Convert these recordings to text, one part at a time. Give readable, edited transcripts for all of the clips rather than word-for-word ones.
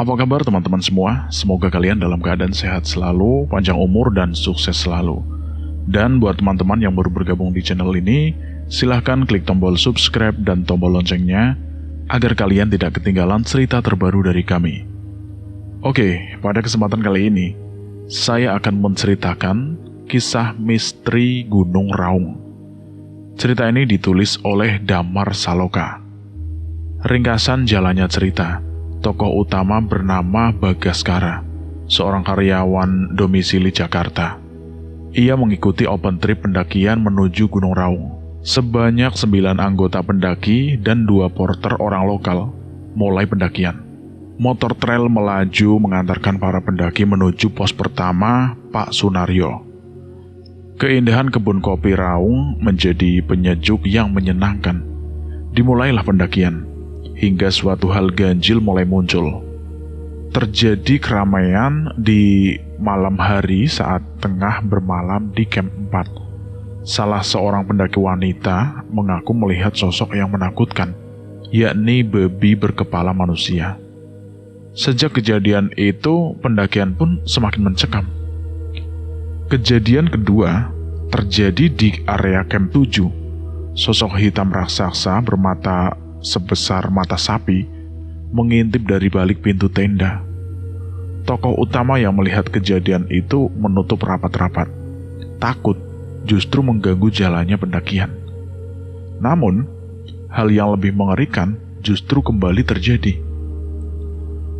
Apa kabar teman-teman semua? Semoga kalian dalam keadaan sehat selalu, panjang umur, dan sukses selalu. Dan buat teman-teman yang baru bergabung di channel ini, silahkan klik tombol subscribe dan tombol loncengnya, agar kalian tidak ketinggalan cerita terbaru dari kami. Oke, pada kesempatan kali ini, saya akan menceritakan kisah misteri Gunung Raung. Cerita ini ditulis oleh Damar Saloka. Ringkasan jalannya cerita, tokoh utama bernama Bagaskara, seorang karyawan domisili Jakarta. Ia mengikuti open trip pendakian menuju Gunung Raung. Sebanyak 9 anggota pendaki dan 2 porter orang lokal mulai pendakian. Motor trail melaju mengantarkan para pendaki menuju pos pertama Pak Sunaryo. Keindahan kebun kopi Raung menjadi penyejuk yang menyenangkan. Dimulailah pendakian, hingga suatu hal ganjil mulai muncul. Terjadi keramaian di malam hari saat tengah bermalam di camp 4. Salah seorang pendaki wanita mengaku melihat sosok yang menakutkan, yakni babi berkepala manusia. Sejak kejadian itu, pendakian pun semakin mencekam. Kejadian kedua terjadi di area camp 7. Sosok hitam raksasa bermata sebesar mata sapi mengintip dari balik pintu tenda. Tokoh utama yang melihat kejadian itu menutup rapat-rapat. Takut justru mengganggu jalannya pendakian. Namun, hal yang lebih mengerikan justru kembali terjadi.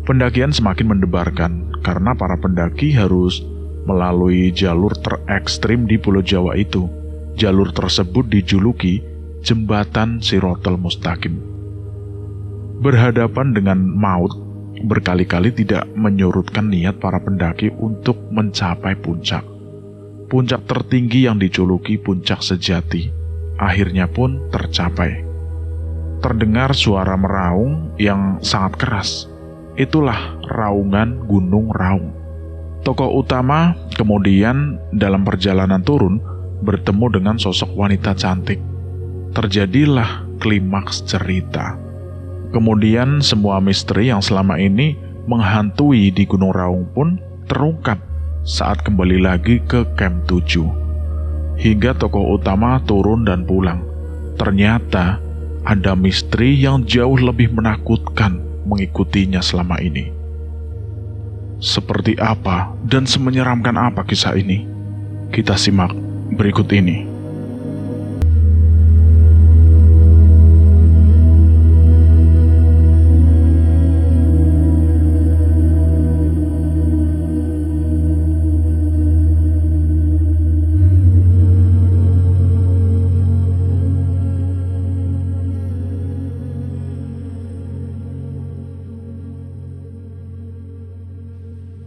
Pendakian semakin mendebarkan karena para pendaki harus melalui jalur terekstrim di Pulau Jawa itu. Jalur tersebut dijuluki Jembatan Shirotol Mustaqim. Berhadapan dengan maut, berkali-kali tidak menyurutkan niat para pendaki untuk mencapai puncak. Puncak tertinggi yang dijuluki Puncak Sejati, akhirnya pun tercapai. Terdengar suara meraung yang sangat keras. Itulah raungan Gunung Raung. Tokoh utama kemudian dalam perjalanan turun bertemu dengan sosok wanita cantik. Terjadilah klimaks cerita. Kemudian semua misteri yang selama ini menghantui di Gunung Raung pun terungkap saat kembali lagi ke camp 7. Hingga tokoh utama turun dan pulang. Ternyata ada misteri yang jauh lebih menakutkan mengikutinya selama ini. Seperti apa dan semenyeramkan apa kisah ini? Kita simak berikut ini.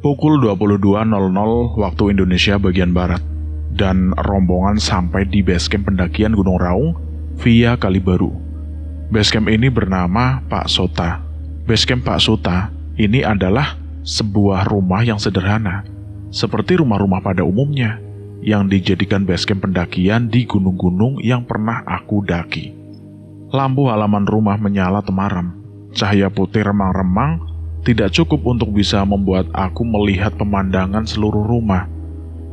Pukul 22.00 waktu Indonesia bagian Barat, dan rombongan sampai di basecamp pendakian Gunung Raung via Kalibaru. Basecamp ini bernama Pak Sota. Basecamp Pak Sota ini adalah sebuah rumah yang sederhana, seperti rumah-rumah pada umumnya, yang dijadikan basecamp pendakian di gunung-gunung yang pernah aku daki. Lampu halaman rumah menyala temaram, cahaya putih remang-remang tidak cukup untuk bisa membuat aku melihat pemandangan seluruh rumah.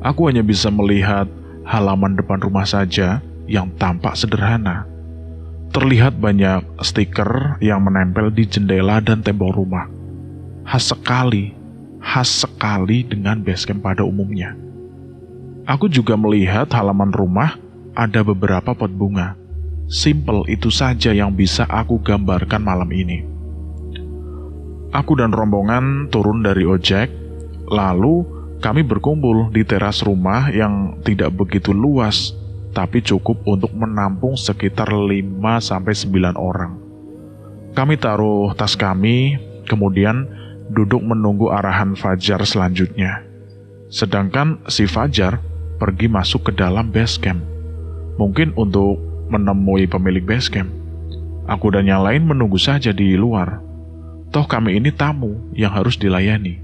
Aku hanya bisa melihat halaman depan rumah saja yang tampak sederhana. Terlihat banyak stiker yang menempel di jendela dan tembok rumah. Khas sekali dengan basecamp pada umumnya. Aku juga melihat halaman rumah ada beberapa pot bunga. Simple itu saja yang bisa aku gambarkan malam ini. Aku dan rombongan turun dari ojek, lalu kami berkumpul di teras rumah yang tidak begitu luas, tapi cukup untuk menampung sekitar 5-9 orang. Kami taruh tas kami, kemudian duduk menunggu arahan Fajar selanjutnya. Sedangkan si Fajar pergi masuk ke dalam base camp, mungkin untuk menemui pemilik base camp. Aku dan yang lain menunggu saja di luar. Toh kami ini tamu yang harus dilayani.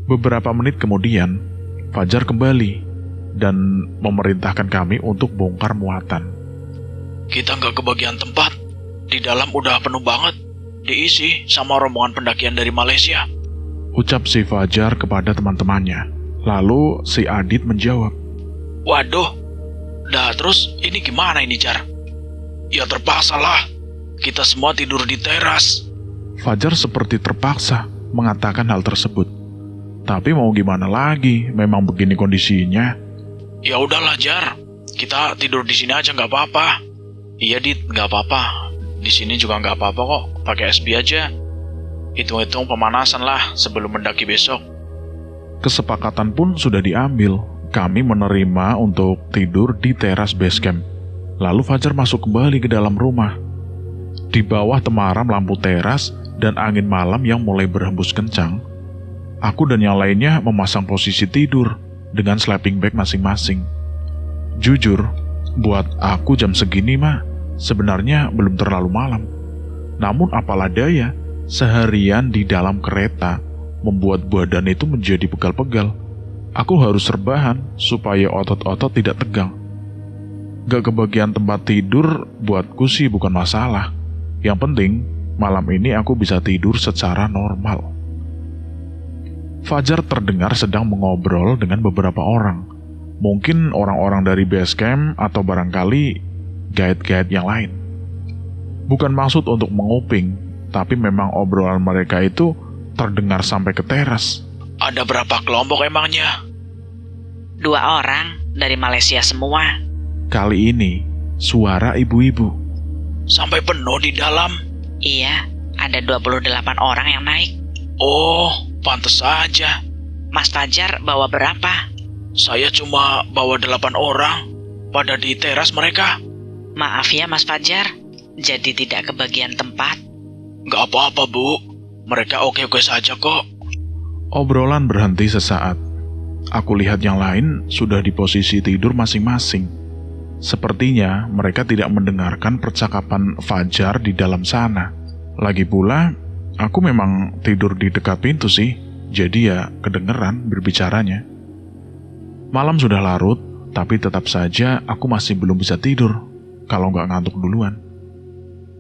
Beberapa menit kemudian, Fajar kembali dan memerintahkan kami untuk bongkar muatan. Kita nggak kebagian tempat, di dalam udah penuh banget. Diisi sama rombongan pendakian dari Malaysia. Ucap si Fajar kepada teman-temannya. Lalu si Adit menjawab. Waduh, dah terus ini gimana ini, Jar? Ya terpaksa lah, kita semua tidur di teras. Fajar seperti terpaksa mengatakan hal tersebut. Tapi mau gimana lagi, memang begini kondisinya. Ya udahlah, Jar, kita tidur di sini aja nggak apa-apa. Iya, Dit, nggak apa-apa. Di sini juga nggak apa-apa kok, pakai SB aja. Hitung-hitung pemanasan lah sebelum mendaki besok. Kesepakatan pun sudah diambil. Kami menerima untuk tidur di teras base camp. Lalu Fajar masuk kembali ke dalam rumah. Di bawah temaram lampu teras dan angin malam yang mulai berhembus kencang, aku dan yang lainnya memasang posisi tidur dengan sleeping bag masing-masing. Jujur, buat aku jam segini mah sebenarnya belum terlalu malam. Namun apalah daya, seharian di dalam kereta membuat badan itu menjadi pegal-pegal. Aku harus rebahan supaya otot-otot tidak tegang. Gak kebagian tempat tidur buatku sih bukan masalah. Yang penting, malam ini aku bisa tidur secara normal. Fajar terdengar sedang mengobrol dengan beberapa orang. Mungkin orang-orang dari base camp atau barangkali guide-guide yang lain. Bukan maksud untuk menguping, tapi memang obrolan mereka itu terdengar sampai ke teras. Ada berapa kelompok emangnya? 2 orang dari Malaysia semua. Kali ini, suara ibu-ibu. Sampai penuh di dalam? Iya, ada 28 orang yang naik. Oh, pantes saja. Mas Fajar bawa berapa? Saya cuma bawa 8 orang. Pada di teras mereka. Maaf ya Mas Fajar, jadi tidak kebagian tempat. Gak apa-apa, Bu. Mereka oke-oke saja kok. Obrolan berhenti sesaat. Aku lihat yang lain sudah di posisi tidur masing-masing. Sepertinya mereka tidak mendengarkan percakapan Fajar di dalam sana. Lagi pula, aku memang tidur di dekat pintu sih, jadi ya kedengeran berbicaranya. Malam sudah larut, tapi tetap saja aku masih belum bisa tidur kalau nggak ngantuk duluan.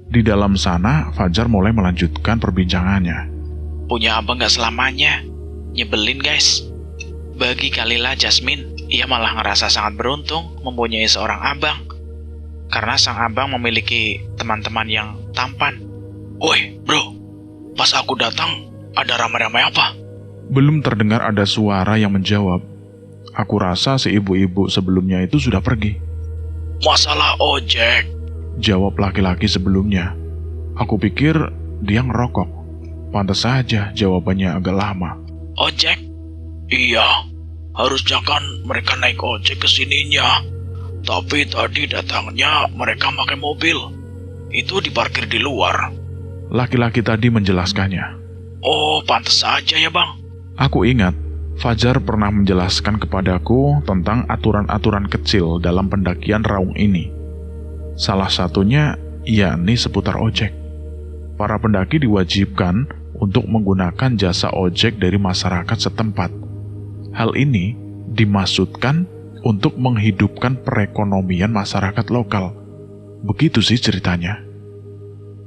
Di dalam sana, Fajar mulai melanjutkan perbincangannya. Punya abang gak selamanya. Nyebelin, guys. Bagi Kalila Jasmine, ia malah ngerasa sangat beruntung mempunyai seorang abang. Karena sang abang memiliki teman-teman yang tampan. Woi, bro, pas aku datang, ada ramai-ramai apa? Belum terdengar ada suara yang menjawab. Aku rasa si ibu-ibu sebelumnya itu sudah pergi. Masalah ojek. Jawab laki-laki sebelumnya. Aku pikir dia ngerokok. Pantas saja jawabannya agak lama. Ojek? Iya, harusnya kan mereka naik ojek ke sininya. Tapi tadi datangnya mereka pakai mobil. Itu diparkir di luar. Laki-laki tadi menjelaskannya. Oh, pantas saja ya, Bang. Aku ingat, Fajar pernah menjelaskan kepadaku tentang aturan-aturan kecil dalam pendakian raung ini. Salah satunya yakni seputar ojek. Para pendaki diwajibkan untuk menggunakan jasa ojek dari masyarakat setempat. Hal ini dimaksudkan untuk menghidupkan perekonomian masyarakat lokal. Begitu sih ceritanya.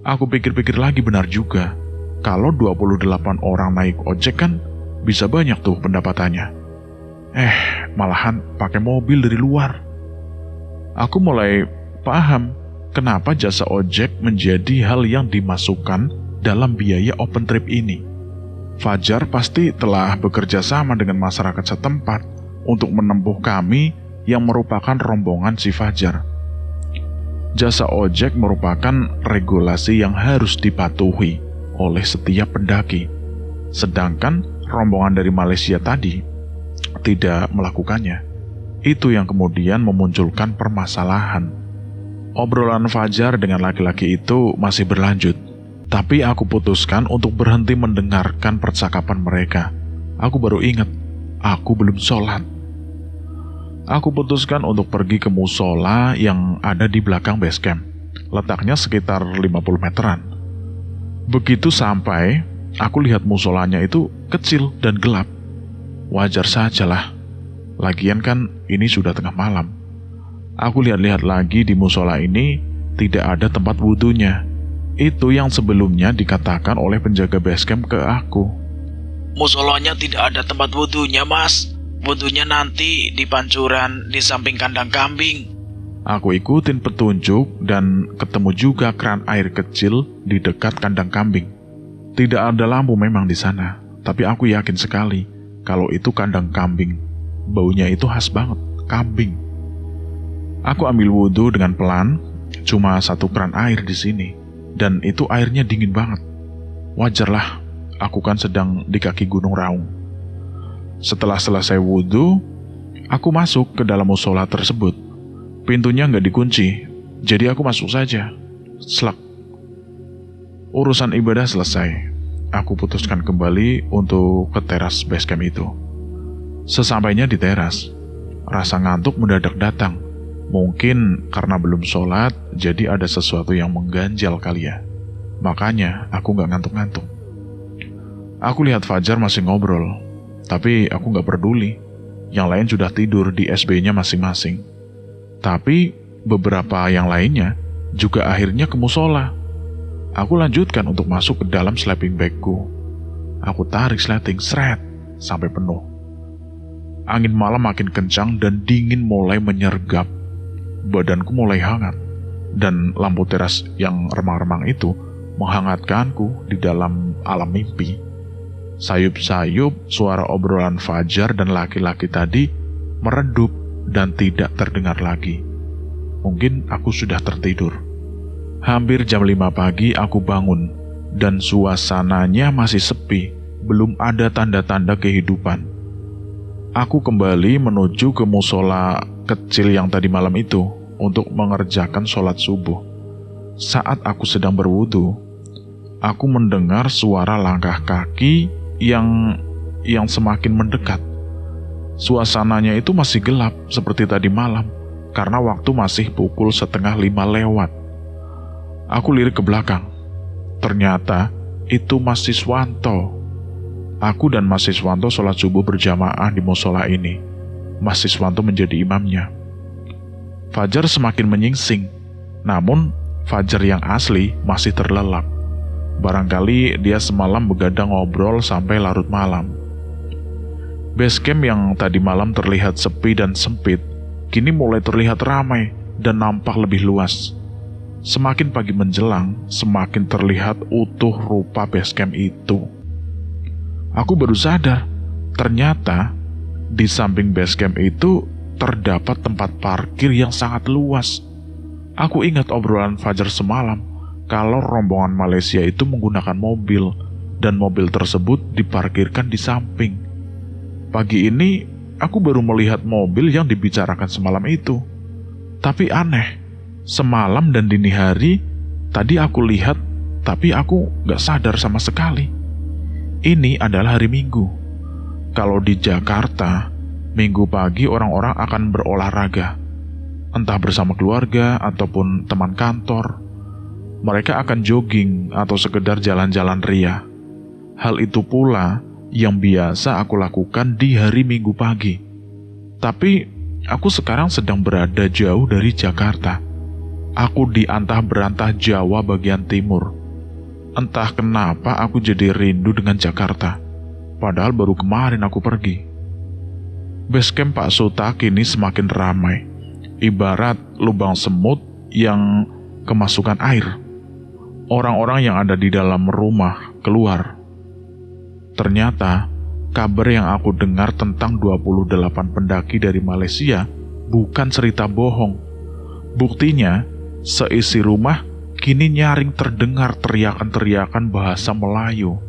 Aku pikir-pikir lagi benar juga. Kalau 28 orang naik ojek kan bisa banyak tuh pendapatannya. Malahan pakai mobil dari luar. Aku mulai paham kenapa jasa ojek menjadi hal yang dimasukkan dalam biaya open trip ini. Fajar pasti telah bekerja sama dengan masyarakat setempat untuk menempuh kami yang merupakan rombongan si Fajar. Jasa ojek merupakan regulasi yang harus dipatuhi oleh setiap pendaki. Sedangkan rombongan dari Malaysia tadi tidak melakukannya. Itu yang kemudian memunculkan permasalahan. Obrolan Fajar dengan laki-laki itu masih berlanjut, tapi aku putuskan untuk berhenti mendengarkan percakapan mereka. Aku baru ingat, aku belum sholat. Aku putuskan untuk pergi ke musola yang ada di belakang base camp. Letaknya sekitar 50 meteran. Begitu sampai, aku lihat musolanya itu kecil dan gelap. Wajar sajalah, lagian kan ini sudah tengah malam. Aku lihat-lihat lagi di musola ini tidak ada tempat wudhunya. Itu yang sebelumnya dikatakan oleh penjaga basecamp ke aku. Musolanya tidak ada tempat wudhunya, Mas. Wudhunya nanti di pancuran di samping kandang kambing. Aku ikutin petunjuk dan ketemu juga keran air kecil di dekat kandang kambing. Tidak ada lampu memang di sana, tapi aku yakin sekali kalau itu kandang kambing. Baunya itu khas banget, kambing. Aku ambil wudhu dengan pelan, cuma satu keran air di sini, dan itu airnya dingin banget. Wajarlah, aku kan sedang di kaki Gunung Raung. Setelah selesai wudhu, aku masuk ke dalam musola tersebut. Pintunya nggak dikunci, jadi aku masuk saja. Slak. Urusan ibadah selesai. Aku putuskan kembali untuk ke teras basecamp itu. Sesampainya di teras, rasa ngantuk mendadak datang. Mungkin karena belum sholat, jadi ada sesuatu yang mengganjal kali ya. Makanya aku nggak ngantuk-ngantuk. Aku lihat Fajar masih ngobrol, tapi aku nggak peduli. Yang lain sudah tidur di SB-nya masing-masing. Tapi beberapa yang lainnya juga akhirnya ke musola. Aku lanjutkan untuk masuk ke dalam sleeping bagku. Aku tarik sleting, seret, sampai penuh. Angin malam makin kencang dan dingin mulai menyergap. Badanku mulai hangat, dan lampu teras yang remang-remang itu menghangatkanku di dalam alam mimpi. Sayup-sayup suara obrolan Fajar dan laki-laki tadi meredup dan tidak terdengar lagi. Mungkin aku sudah tertidur. Hampir jam 5 pagi aku bangun, dan suasananya masih sepi, belum ada tanda-tanda kehidupan. Aku kembali menuju ke musola kecil yang tadi malam itu untuk mengerjakan sholat subuh. Saat aku sedang berwudu, aku mendengar suara langkah kaki yang semakin mendekat. Suasananya itu masih gelap seperti tadi malam, karena waktu masih pukul 4:30 lewat. Aku lirik ke belakang. Ternyata itu Mas Siswanto. Aku dan Mas Siswanto sholat subuh berjamaah di musola ini. Mas Siswanto menjadi imamnya. Fajar semakin menyingsing, namun Fajar yang asli masih terlelap. Barangkali dia semalam begadang ngobrol sampai larut malam. Basecamp yang tadi malam terlihat sepi dan sempit, kini mulai terlihat ramai dan nampak lebih luas. Semakin pagi menjelang, semakin terlihat utuh rupa basecamp itu. Aku baru sadar, ternyata di samping basecamp itu terdapat tempat parkir yang sangat luas. Aku ingat obrolan Fajar semalam, kalau rombongan Malaysia itu menggunakan mobil, dan mobil tersebut diparkirkan di samping. Pagi ini, aku baru melihat mobil yang dibicarakan semalam itu. Tapi aneh, semalam dan dini hari, tadi aku lihat, tapi aku gak sadar sama sekali. Ini adalah hari Minggu. Kalau di Jakarta, Minggu pagi orang-orang akan berolahraga, entah bersama keluarga ataupun teman kantor. Mereka akan jogging atau sekedar jalan-jalan ria. Hal itu pula yang biasa aku lakukan di hari Minggu pagi. Tapi aku sekarang sedang berada jauh dari Jakarta. Aku di antah berantah Jawa bagian timur. Entah kenapa aku jadi rindu dengan Jakarta, padahal baru kemarin aku pergi. Basecamp Pak Suta kini semakin ramai, ibarat lubang semut yang kemasukan air. Orang-orang yang ada di dalam rumah keluar. Ternyata, kabar yang aku dengar tentang 28 pendaki dari Malaysia bukan cerita bohong. Buktinya, seisi rumah kini nyaring terdengar teriakan-teriakan bahasa Melayu.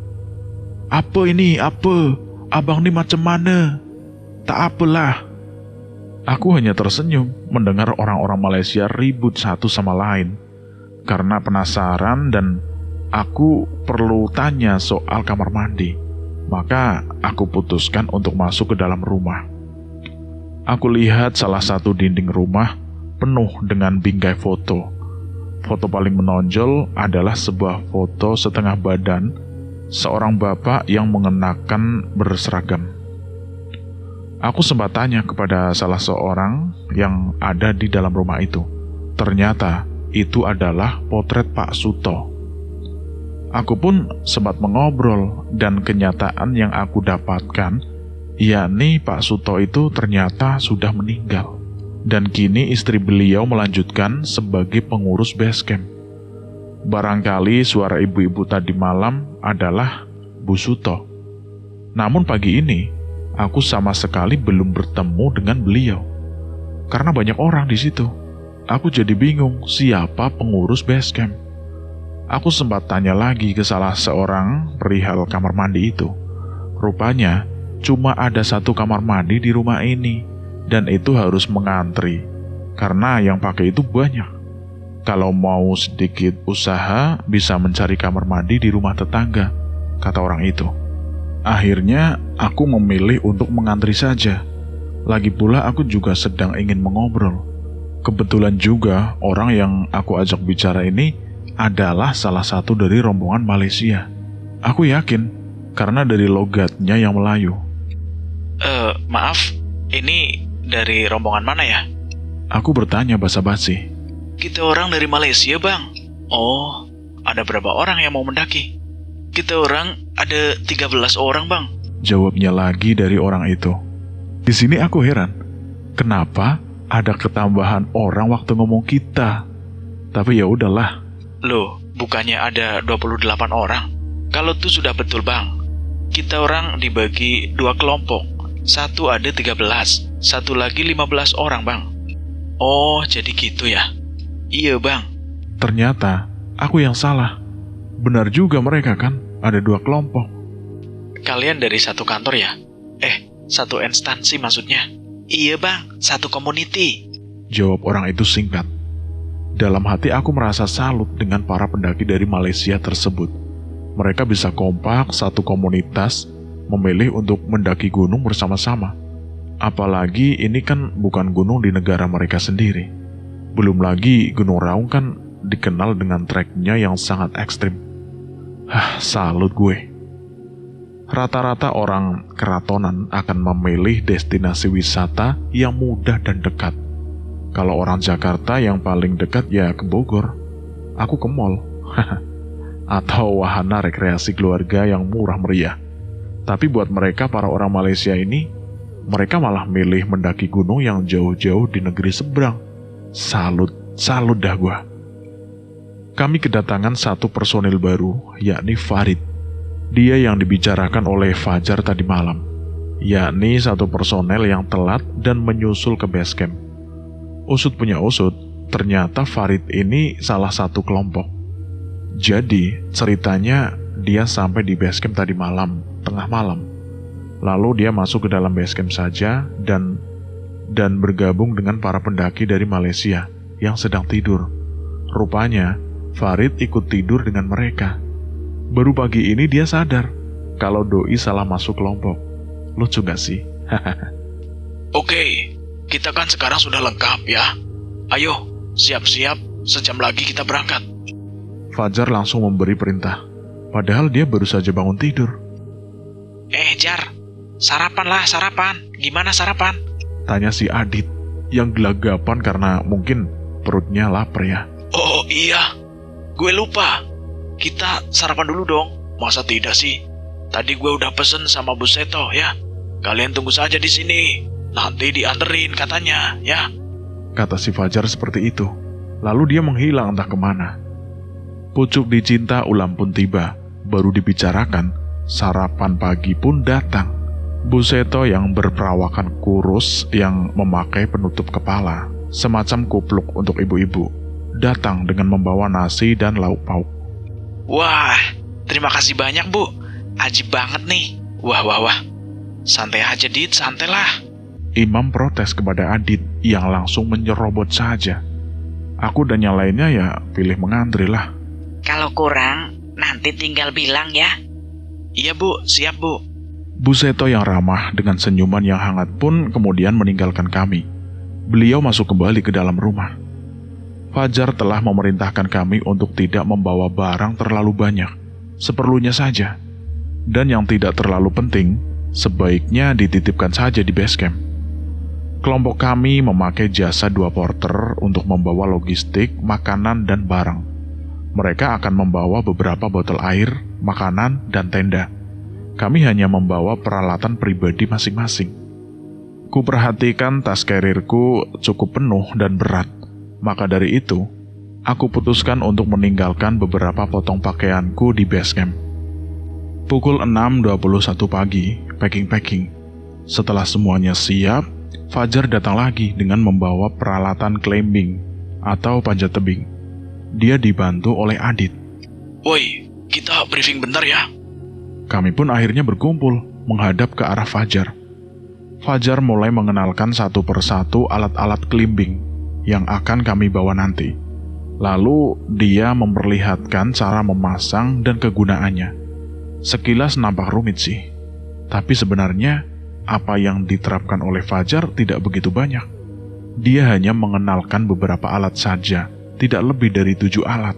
"Apa ini? Apa? Abang ni macam mana?" "Tak apalah." Aku hanya tersenyum mendengar orang-orang Malaysia ribut satu sama lain. Karena penasaran dan aku perlu tanya soal kamar mandi, maka aku putuskan untuk masuk ke dalam rumah. Aku lihat salah satu dinding rumah penuh dengan bingkai foto. Foto paling menonjol adalah sebuah foto setengah badan seorang bapak yang mengenakan berseragam. Aku sempat tanya kepada salah seorang yang ada di dalam rumah itu. Ternyata itu adalah potret Pak Suto. Aku pun sempat mengobrol, dan kenyataan yang aku dapatkan, yakni Pak Suto itu ternyata sudah meninggal. Dan kini istri beliau melanjutkan sebagai pengurus base camp. Barangkali suara ibu-ibu tadi malam adalah Bu Suto. Namun pagi ini, aku sama sekali belum bertemu dengan beliau. Karena banyak orang di situ. Aku jadi bingung siapa pengurus base camp. Aku sempat tanya lagi ke salah seorang perihal kamar mandi itu. Rupanya, cuma ada satu kamar mandi di rumah ini, dan itu harus mengantri, karena yang pakai itu banyak. Kalau mau sedikit usaha, bisa mencari kamar mandi di rumah tetangga, kata orang itu. Akhirnya, aku memilih untuk mengantri saja. Lagi pula aku juga sedang ingin mengobrol. Kebetulan juga orang yang aku ajak bicara ini adalah salah satu dari rombongan Malaysia. Aku yakin, karena dari logatnya yang Melayu. Maaf, ini dari rombongan mana ya? Aku bertanya basa-basi. Kita orang dari Malaysia, Bang. Oh, ada berapa orang yang mau mendaki? Kita orang ada 13 orang, Bang. Jawabnya lagi dari orang itu. Di sini aku heran, kenapa ada ketambahan orang waktu ngomong kita? Tapi ya udahlah. Loh, bukannya ada 28 orang? Kalau itu sudah betul, Bang. Kita orang dibagi 2 kelompok. Satu ada 13, satu lagi 15 orang, Bang. Oh, jadi gitu ya? Iya, Bang. Ternyata aku yang salah. Benar juga mereka kan, ada 2 kelompok. Kalian dari satu kantor ya? Satu instansi maksudnya? Iya, Bang, satu community. Jawab orang itu singkat. Dalam hati aku merasa salut dengan para pendaki dari Malaysia tersebut. Mereka bisa kompak satu komunitas, memilih untuk mendaki gunung bersama-sama. Apalagi ini kan bukan gunung di negara mereka sendiri. Belum lagi Gunung Raung kan dikenal dengan treknya yang sangat ekstrim. Salut gue. Rata-rata orang keratonan akan memilih destinasi wisata yang mudah dan dekat. Kalau orang Jakarta yang paling dekat ya ke Bogor. Aku ke mall. Atau wahana rekreasi keluarga yang murah meriah. Tapi buat mereka para orang Malaysia ini, mereka malah milih mendaki gunung yang jauh-jauh di negeri seberang. Salut dah gua. Kami kedatangan satu personil baru, yakni Farid. Dia yang dibicarakan oleh Fajar tadi malam, yakni satu personel yang telat dan menyusul ke base camp. Usut punya usut, ternyata Farid ini salah satu kelompok. Jadi, ceritanya dia sampai di base camp tadi malam, tengah malam. Lalu dia masuk ke dalam base camp saja dan bergabung dengan para pendaki dari Malaysia yang sedang tidur. Rupanya, Farid ikut tidur dengan mereka. Baru pagi ini dia sadar kalau doi salah masuk kelompok. Lucu gak sih? Oke, kita kan sekarang sudah lengkap ya. Ayo, siap-siap, sejam lagi kita berangkat. Fajar langsung memberi perintah, padahal dia baru saja bangun tidur. Jar, sarapan lah, sarapan. Gimana sarapan? Tanya si Adit, yang gelagapan karena mungkin perutnya lapar ya. Oh iya, gue lupa. Kita sarapan dulu dong. Masa tidak sih? Tadi gue udah pesen sama Bu Seto ya. Kalian tunggu saja di sini. Nanti dianterin katanya ya. Kata si Fajar seperti itu. Lalu dia menghilang entah kemana. Pucuk dicinta ulam pun tiba. Baru dibicarakan, sarapan pagi pun datang. Bu Seto yang berperawakan kurus yang memakai penutup kepala, semacam kupluk untuk ibu-ibu, datang dengan membawa nasi dan lauk pauk. Wah, terima kasih banyak, Bu. Ajib banget nih. Wah. Santai aja, Dit, santai lah. Imam protes kepada Adit yang langsung menyerobot saja. Aku dan yang lainnya ya pilih mengantri lah. Kalau kurang, nanti tinggal bilang ya. Iya, Bu. Siap, Bu. Bu Seto yang ramah dengan senyuman yang hangat pun kemudian meninggalkan kami. Beliau masuk kembali ke dalam rumah. Fajar telah memerintahkan kami untuk tidak membawa barang terlalu banyak, seperlunya saja. Dan yang tidak terlalu penting, sebaiknya dititipkan saja di base camp. Kelompok kami memakai jasa 2 porter untuk membawa logistik, makanan, dan barang. Mereka akan membawa beberapa botol air, makanan, dan tenda. Kami hanya membawa peralatan pribadi masing-masing. Kuperhatikan tas karirku cukup penuh dan berat. Maka dari itu, aku putuskan untuk meninggalkan beberapa potong pakaianku di base camp. Pukul 6.21 pagi, packing-packing. Setelah semuanya siap, Fajar datang lagi dengan membawa peralatan climbing atau panjat tebing. Dia dibantu oleh Adit. Woi, kita briefing bentar ya. Kami pun akhirnya berkumpul, menghadap ke arah Fajar. Fajar mulai mengenalkan satu persatu alat-alat climbing yang akan kami bawa nanti. Lalu dia memperlihatkan cara memasang dan kegunaannya. Sekilas nampak rumit sih, tapi sebenarnya apa yang diterapkan oleh Fajar tidak begitu banyak. Dia hanya mengenalkan beberapa alat saja, tidak lebih dari 7 alat.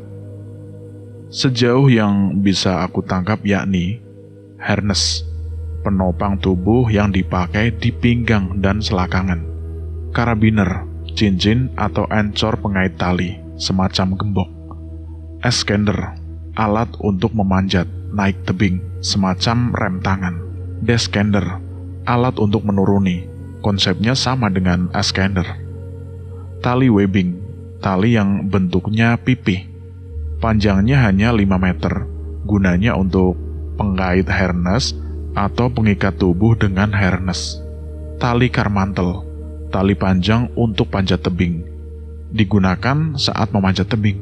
Sejauh yang bisa aku tangkap yakni harness, penopang tubuh yang dipakai di pinggang dan selakangan, karabiner, cincin atau encor pengait tali, semacam gembok, extender, alat untuk memanjat, naik tebing, semacam rem tangan, descender, alat untuk menuruni, konsepnya sama dengan ascender, tali webbing, tali yang bentuknya pipih, panjangnya hanya 5 meter, gunanya untuk pengait harness atau pengikat tubuh dengan harness, tali karmantel, tali panjang untuk panjat tebing, digunakan saat memanjat tebing,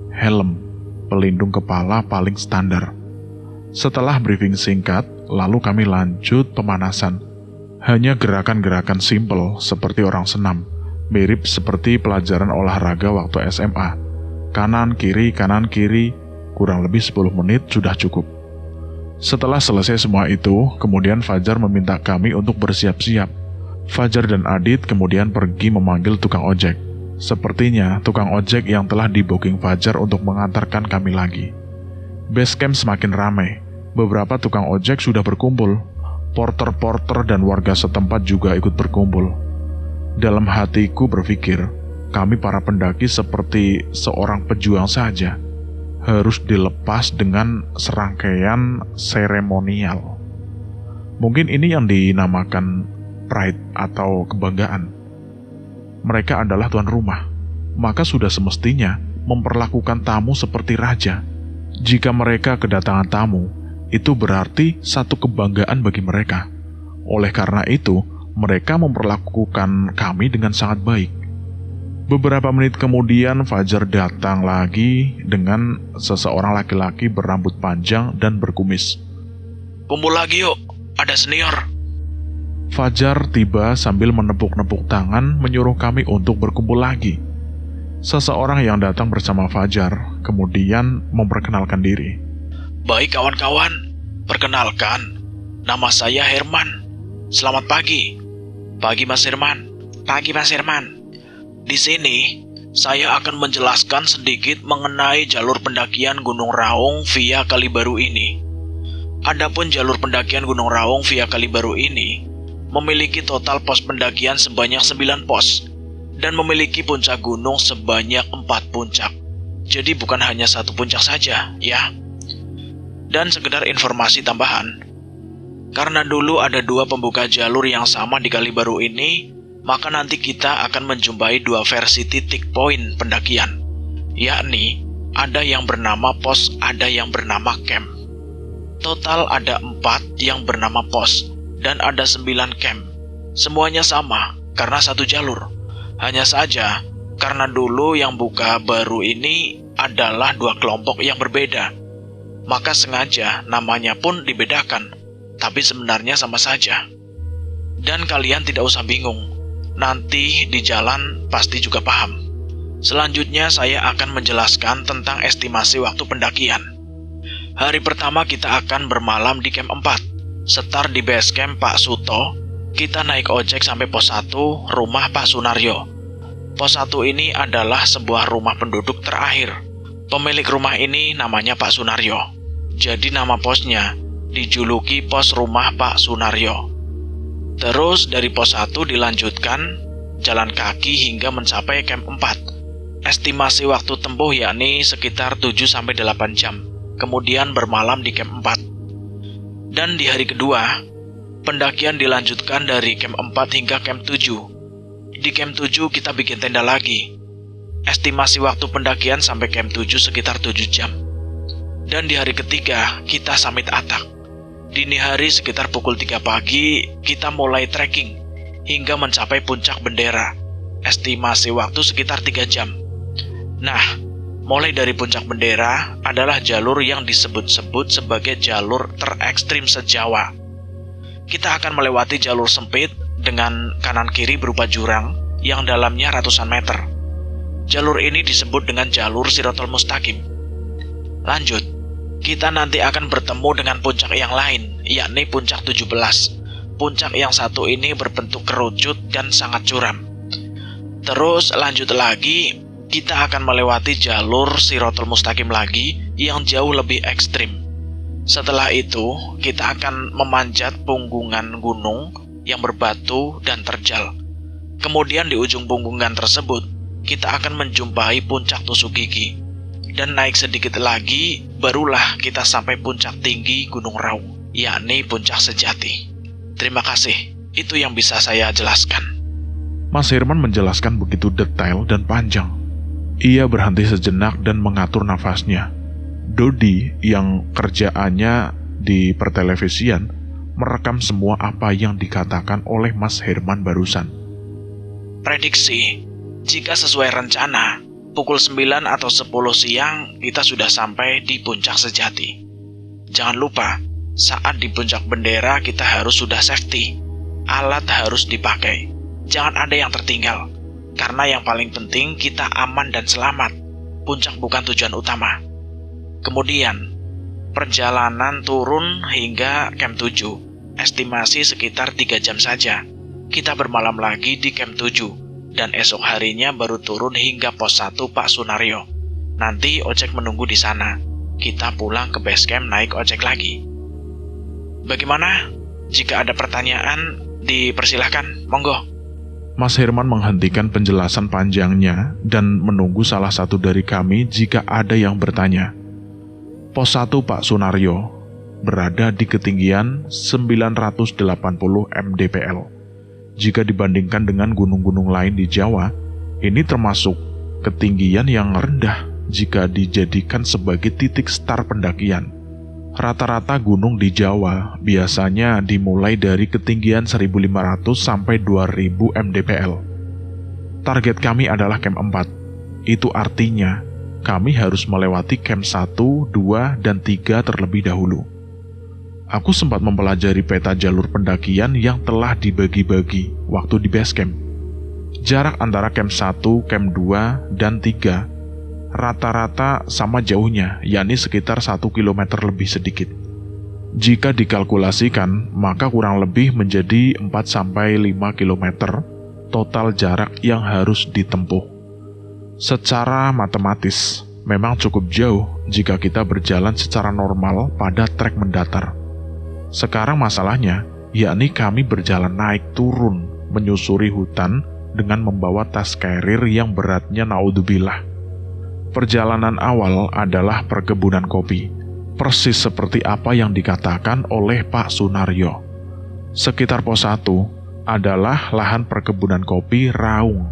helm, pelindung kepala paling standar. Setelah briefing singkat, lalu kami lanjut pemanasan. Hanya gerakan-gerakan simpel seperti orang senam, mirip seperti pelajaran olahraga waktu SMA. Kanan kiri, kurang lebih 10 menit sudah cukup. Setelah selesai semua itu, kemudian Fajar meminta kami untuk bersiap-siap. Fajar dan Adit kemudian pergi memanggil tukang ojek. Sepertinya tukang ojek yang telah di-booking Fajar untuk mengantarkan kami lagi. Base camp semakin ramai. Beberapa tukang ojek sudah berkumpul. Porter-porter dan warga setempat juga ikut berkumpul. Dalam hatiku berpikir, kami para pendaki seperti seorang pejuang saja, harus dilepas dengan serangkaian seremonial. Mungkin ini yang dinamakan pride atau kebanggaan. Mereka adalah tuan rumah, maka sudah semestinya memperlakukan tamu seperti raja. Jika mereka kedatangan tamu, itu berarti satu kebanggaan bagi mereka. Oleh karena itu, mereka memperlakukan kami dengan sangat baik. Beberapa menit kemudian, Fajar datang lagi dengan seseorang laki-laki berambut panjang dan berkumis. Kumpul lagi yuk, ada senior. Fajar tiba sambil menepuk-nepuk tangan menyuruh kami untuk berkumpul lagi. Seseorang yang datang bersama Fajar kemudian memperkenalkan diri. Baik kawan-kawan, perkenalkan, nama saya Herman. Selamat pagi. Pagi Mas Herman. Pagi Mas Herman. Di sini, saya akan menjelaskan sedikit mengenai jalur pendakian Gunung Raung via Kalibaru ini. Adapun jalur pendakian Gunung Raung via Kalibaru ini memiliki total pos pendakian sebanyak 9 pos dan memiliki puncak gunung sebanyak 4 puncak. Jadi bukan hanya satu puncak saja, ya. Dan sekedar informasi tambahan, karena dulu ada 2 pembuka jalur yang sama di Kalibaru ini, maka nanti kita akan menjumpai 2 versi titik poin pendakian, yakni ada yang bernama pos, ada yang bernama camp. Total ada 4 yang bernama pos, dan ada 9 camp. Semuanya sama, karena satu jalur. Hanya saja, karena dulu yang buka baru ini adalah 2 kelompok yang berbeda, maka sengaja namanya pun dibedakan, tapi sebenarnya sama saja. Dan kalian tidak usah bingung, nanti di jalan pasti juga paham. Selanjutnya saya akan menjelaskan tentang estimasi waktu pendakian. Hari pertama kita akan bermalam di camp 4. Start di base camp Pak Suto, kita naik ojek sampai pos 1, rumah Pak Sunaryo. Pos 1 ini adalah sebuah rumah penduduk terakhir. Pemilik rumah ini namanya Pak Sunaryo. Jadi nama posnya dijuluki pos rumah Pak Sunaryo. Terus dari pos 1 dilanjutkan jalan kaki hingga mencapai camp 4. Estimasi waktu tempuh yakni sekitar 7-8 jam, kemudian bermalam di camp 4. Dan di hari kedua, pendakian dilanjutkan dari camp 4 hingga camp 7. Di camp 7 kita bikin tenda lagi. Estimasi waktu pendakian sampai camp 7 sekitar 7 jam. Dan di hari ketiga, kita summit Atak. Dini hari sekitar pukul 3 pagi, kita mulai trekking hingga mencapai puncak bendera. Estimasi waktu sekitar 3 jam. Nah, mulai dari puncak bendera adalah jalur yang disebut-sebut sebagai jalur terekstrim se-Jawa. Kita akan melewati jalur sempit dengan kanan kiri berupa jurang yang dalamnya ratusan meter. Jalur ini disebut dengan jalur Shirathul Mustaqim. Lanjut, kita nanti akan bertemu dengan puncak yang lain, yakni puncak 17. Puncak yang satu ini berbentuk kerucut dan sangat curam. Terus lanjut lagi, kita akan melewati jalur Shirathul Mustaqim lagi yang jauh lebih ekstrim. Setelah itu, kita akan memanjat punggungan gunung yang berbatu dan terjal. Kemudian di ujung punggungan tersebut, kita akan menjumpai puncak tusuk gigi. Dan naik sedikit lagi, barulah kita sampai puncak tinggi Gunung Raung, yakni puncak sejati. Terima kasih, itu yang bisa saya jelaskan. Mas Herman menjelaskan begitu detail dan panjang. Ia berhenti sejenak dan mengatur nafasnya. Dodi yang kerjaannya di pertelevisian merekam semua apa yang dikatakan oleh Mas Herman barusan. Prediksi, jika sesuai rencana, pukul 9 atau 10 siang kita sudah sampai di puncak sejati. Jangan lupa, saat di puncak bendera kita harus sudah safety. Alat harus dipakai. Jangan ada yang tertinggal. Karena yang paling penting kita aman dan selamat. Puncak bukan tujuan utama. Kemudian, perjalanan turun hingga camp 7. Estimasi sekitar 3 jam saja. Kita bermalam lagi di camp 7. Dan esok harinya baru turun hingga pos 1 Pak Sunario. Nanti ojek menunggu di sana. Kita pulang ke base camp naik ojek lagi. Bagaimana? Jika ada pertanyaan, dipersilahkan. Monggo. Mas Herman menghentikan penjelasan panjangnya dan menunggu salah satu dari kami jika ada yang bertanya. Pos 1 Pak Sunario berada di ketinggian 980 mdpl. Jika dibandingkan dengan gunung-gunung lain di Jawa, ini termasuk ketinggian yang rendah jika dijadikan sebagai titik start pendakian. Rata-rata gunung di Jawa biasanya dimulai dari ketinggian 1.500 sampai 2.000 mdpl. Target kami adalah camp 4. Itu artinya kami harus melewati camp 1, 2, dan 3 terlebih dahulu. Aku sempat mempelajari peta jalur pendakian yang telah dibagi-bagi waktu di base camp. Jarak antara camp 1, camp 2, dan 3 rata-rata sama jauhnya, yakni sekitar 1 km lebih sedikit. Jika dikalkulasikan, maka kurang lebih menjadi 4-5 km total jarak yang harus ditempuh. Secara matematis, memang cukup jauh jika kita berjalan secara normal pada trek mendatar. Sekarang masalahnya, yakni kami berjalan naik turun, menyusuri hutan dengan membawa tas carrier yang beratnya naudzubillah. Perjalanan awal adalah perkebunan kopi, persis seperti apa yang dikatakan oleh Pak Sunario. Sekitar pos 1 adalah lahan perkebunan kopi Raung.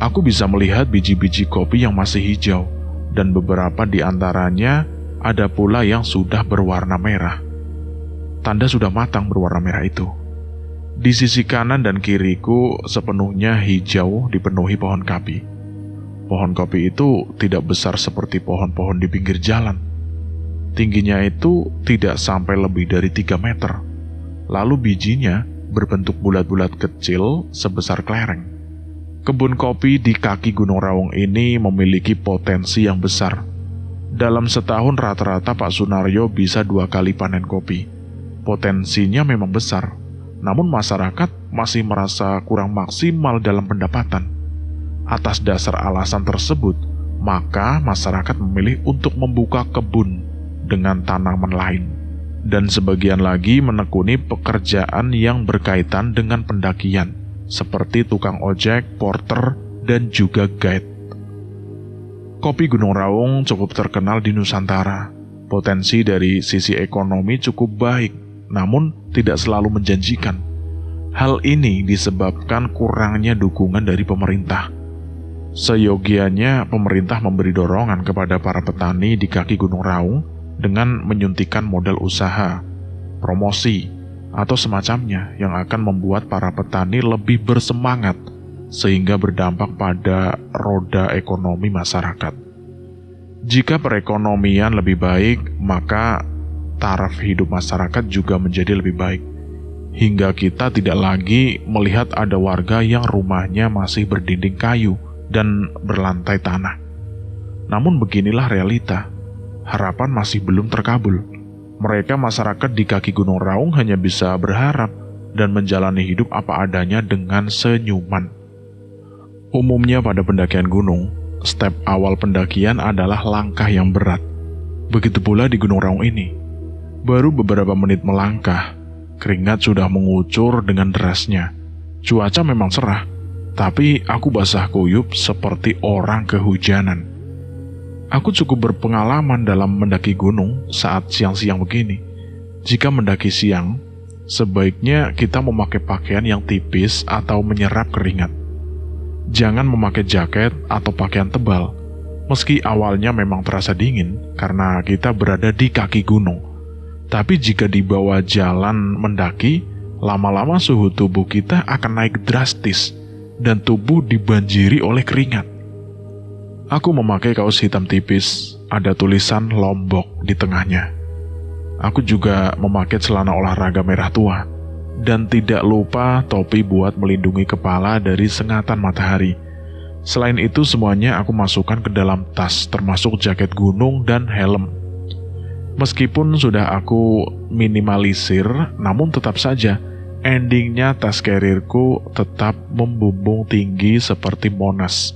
Aku bisa melihat biji-biji kopi yang masih hijau, dan beberapa di antaranya ada pula yang sudah berwarna merah. Tanda sudah matang berwarna merah itu. Di sisi kanan dan kiriku sepenuhnya hijau dipenuhi pohon kopi. Pohon kopi itu tidak besar seperti pohon-pohon di pinggir jalan. Tingginya itu tidak sampai lebih dari 3 meter. Lalu bijinya berbentuk bulat-bulat kecil sebesar kelereng. Kebun kopi di kaki Gunung Raung ini memiliki potensi yang besar. Dalam setahun rata-rata Pak Sunario bisa 2 kali panen kopi. Potensinya memang besar, namun masyarakat masih merasa kurang maksimal dalam pendapatan. Atas dasar alasan tersebut, maka masyarakat memilih untuk membuka kebun dengan tanaman lain. Dan sebagian lagi menekuni pekerjaan yang berkaitan dengan pendakian, seperti tukang ojek, porter, dan juga guide. Kopi Gunung Raung cukup terkenal di Nusantara. Potensi dari sisi ekonomi cukup baik, namun tidak selalu menjanjikan. Hal ini disebabkan kurangnya dukungan dari pemerintah. Seyogianya pemerintah memberi dorongan kepada para petani di kaki Gunung Raung dengan menyuntikkan modal usaha, promosi, atau semacamnya yang akan membuat para petani lebih bersemangat sehingga berdampak pada roda ekonomi masyarakat. Jika perekonomian lebih baik, maka taraf hidup masyarakat juga menjadi lebih baik. Hingga kita tidak lagi melihat ada warga yang rumahnya masih berdinding kayu dan berlantai tanah. Namun beginilah realita. Harapan masih belum terkabul. Mereka masyarakat di kaki Gunung Raung hanya bisa berharap dan menjalani hidup apa adanya dengan senyuman. Umumnya pada pendakian gunung, step awal pendakian adalah langkah yang berat. Begitu pula di Gunung Raung ini. Baru beberapa menit melangkah, keringat sudah mengucur dengan derasnya. Cuaca memang cerah, tapi aku basah kuyup seperti orang kehujanan. Aku cukup berpengalaman dalam mendaki gunung saat siang-siang begini. Jika mendaki siang, sebaiknya kita memakai pakaian yang tipis atau menyerap keringat. Jangan memakai jaket atau pakaian tebal, meski awalnya memang terasa dingin karena kita berada di kaki gunung. Tapi jika dibawa jalan mendaki, lama-lama suhu tubuh kita akan naik drastis dan tubuh dibanjiri oleh keringat. Aku memakai kaos hitam tipis, ada tulisan Lombok di tengahnya. Aku juga memakai celana olahraga merah tua, dan tidak lupa topi buat melindungi kepala dari sengatan matahari. Selain itu semuanya aku masukkan ke dalam tas, termasuk jaket gunung dan helm. Meskipun sudah aku minimalisir, namun tetap saja endingnya tas carrierku tetap membumbung tinggi seperti Monas.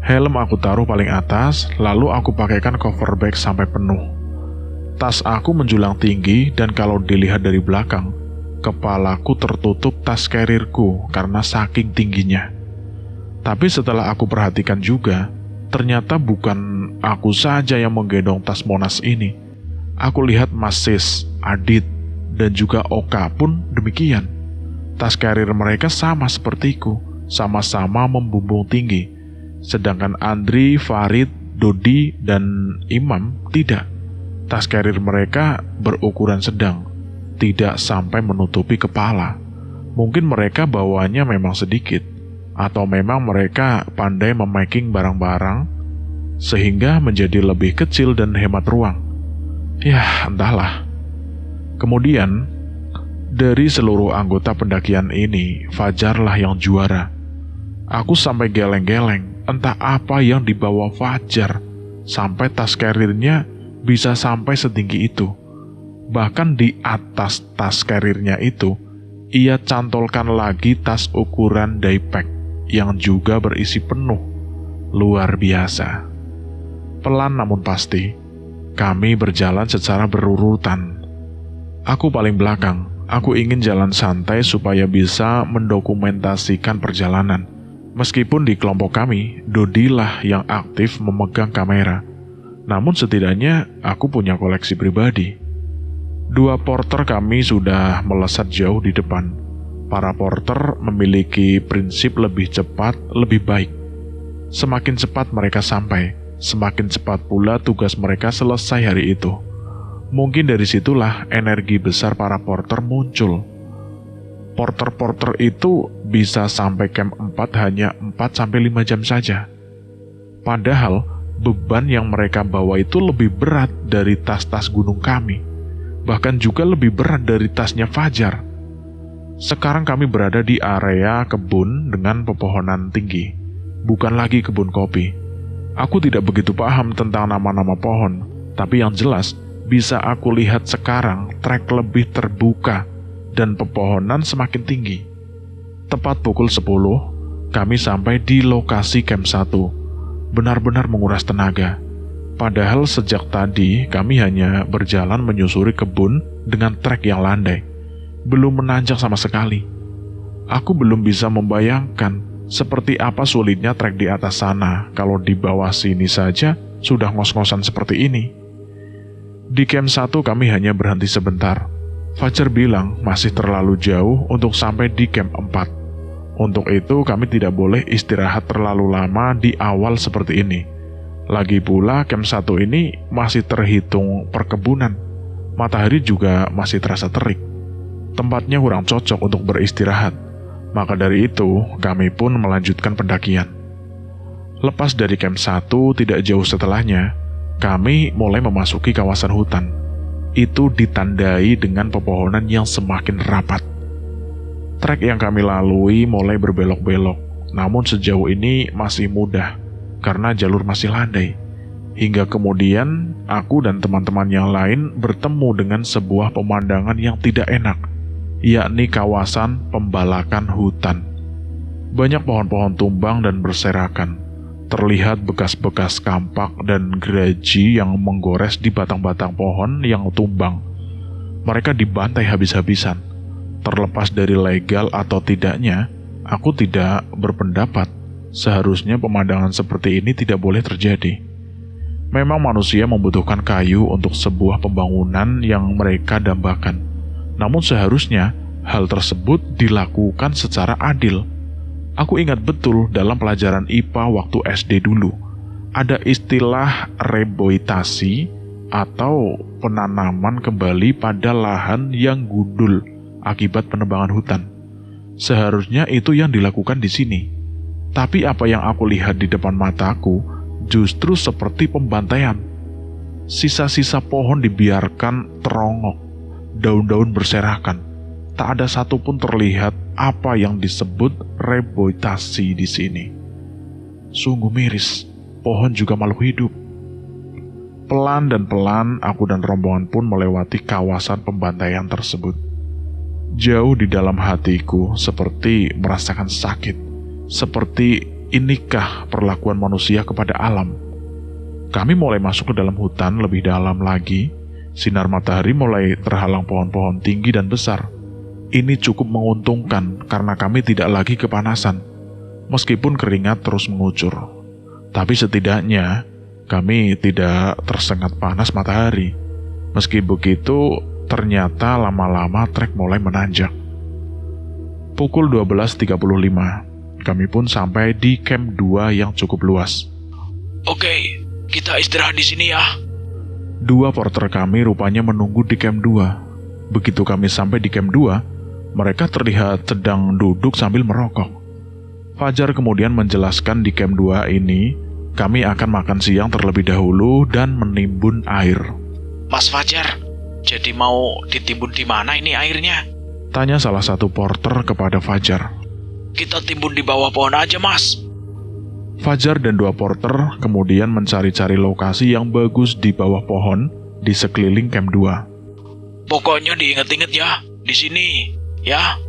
Helm aku taruh paling atas, lalu aku pakaikan cover bag sampai penuh. Tas aku menjulang tinggi dan kalau dilihat dari belakang, kepalaku tertutup tas carrierku karena saking tingginya. Tapi setelah aku perhatikan juga, ternyata bukan aku saja yang menggendong tas Monas ini. Aku lihat Mas Sis, Adit, dan juga Oka pun demikian. Tas carrier mereka sama sepertiku, sama-sama membumbung tinggi. Sedangkan Andri, Farid, Dodi, dan Imam tidak. Tas carrier mereka berukuran sedang, tidak sampai menutupi kepala. Mungkin mereka bawanya memang sedikit, atau memang mereka pandai memaking barang-barang sehingga menjadi lebih kecil dan hemat ruang. Ya, entahlah. Kemudian, dari seluruh anggota pendakian ini, Fajarlah yang juara. Aku sampai geleng-geleng, entah apa yang dibawa Fajar, sampai tas carrier-nya bisa sampai setinggi itu. Bahkan di atas tas carrier-nya itu, ia cantolkan lagi tas ukuran daypack yang juga berisi penuh. Luar biasa. Pelan namun pasti, kami berjalan secara berurutan. Aku paling belakang. Aku ingin jalan santai supaya bisa mendokumentasikan perjalanan. Meskipun di kelompok kami, Dodilah yang aktif memegang kamera. Namun setidaknya aku punya koleksi pribadi. Dua porter kami sudah melesat jauh di depan. Para porter memiliki prinsip lebih cepat, lebih baik. Semakin cepat mereka sampai, semakin cepat pula tugas mereka selesai hari itu. Mungkin dari situlah energi besar para porter muncul. Porter-porter itu bisa sampai camp 4 hanya 4-5 jam saja. Padahal beban yang mereka bawa itu lebih berat dari tas-tas gunung kami. Bahkan juga lebih berat dari tasnya Fajar. Sekarang kami berada di area kebun dengan pepohonan tinggi. Bukan lagi kebun kopi. Aku tidak begitu paham tentang nama-nama pohon, tapi yang jelas bisa aku lihat sekarang trek lebih terbuka dan pepohonan semakin tinggi. Tepat pukul 10, kami sampai di lokasi camp 1. Benar-benar menguras tenaga. Padahal sejak tadi kami hanya berjalan menyusuri kebun dengan trek yang landai. Belum menanjak sama sekali. Aku belum bisa membayangkan Seperti apa sulitnya trek di atas sana kalau di bawah sini saja sudah ngos-ngosan seperti ini. Di camp 1 kami hanya berhenti sebentar. Fajar bilang masih terlalu jauh untuk sampai di camp 4. Untuk itu kami tidak boleh istirahat terlalu lama di awal seperti ini. Lagi pula camp 1 ini masih terhitung perkebunan. Matahari juga masih terasa terik. Tempatnya kurang cocok untuk beristirahat. Maka dari itu, kami pun melanjutkan pendakian. Lepas dari camp 1, tidak jauh setelahnya, kami mulai memasuki kawasan hutan. Itu ditandai dengan pepohonan yang semakin rapat. Trek yang kami lalui mulai berbelok-belok, namun sejauh ini masih mudah, karena jalur masih landai. Hingga kemudian, aku dan teman-teman yang lain bertemu dengan sebuah pemandangan yang tidak enak, yakni kawasan pembalakan hutan. Banyak pohon-pohon tumbang dan berserakan. Terlihat bekas-bekas kampak dan gergaji yang menggores di batang-batang pohon yang tumbang. Mereka dibantai habis-habisan. Terlepas dari legal atau tidaknya, aku tidak berpendapat seharusnya pemandangan seperti ini tidak boleh terjadi. Memang manusia membutuhkan kayu untuk sebuah pembangunan yang mereka dambakan. Namun seharusnya hal tersebut dilakukan secara adil. Aku ingat betul dalam pelajaran IPA waktu SD dulu, ada istilah reboitasi atau penanaman kembali pada lahan yang gundul akibat penebangan hutan. Seharusnya itu yang dilakukan di sini. Tapi apa yang aku lihat di depan mataku justru seperti pembantaian. Sisa-sisa pohon dibiarkan terongok, daun-daun berserakan. Tak ada satupun terlihat apa yang disebut reboitasi di sini. Sungguh miris, pohon juga makhluk hidup. Pelan dan pelan, aku dan rombongan pun melewati kawasan pembantaian tersebut. Jauh di dalam hatiku seperti merasakan sakit. Seperti inikah perlakuan manusia kepada alam? Kami mulai masuk ke dalam hutan lebih dalam lagi. Sinar matahari mulai terhalang pohon-pohon tinggi dan besar. Ini cukup menguntungkan karena kami tidak lagi kepanasan, meskipun keringat terus mengucur. Tapi setidaknya kami tidak tersengat panas matahari. Meski begitu, ternyata lama-lama trek mulai menanjak. Pukul 12.35, kami pun sampai di camp 2 yang cukup luas. Oke, kita istirahat di sini ya. Dua porter kami rupanya menunggu di camp 2. Begitu kami sampai di camp 2, mereka terlihat sedang duduk sambil merokok. Fajar kemudian menjelaskan di camp 2 ini, kami akan makan siang terlebih dahulu dan menimbun air. Mas Fajar, jadi mau ditimbun di mana ini airnya? Tanya salah satu porter kepada Fajar. Kita timbun di bawah pohon aja, Mas. Fajar dan dua porter kemudian mencari-cari lokasi yang bagus di bawah pohon di sekeliling camp 2. Pokoknya diingat-ingat ya, di sini, ya.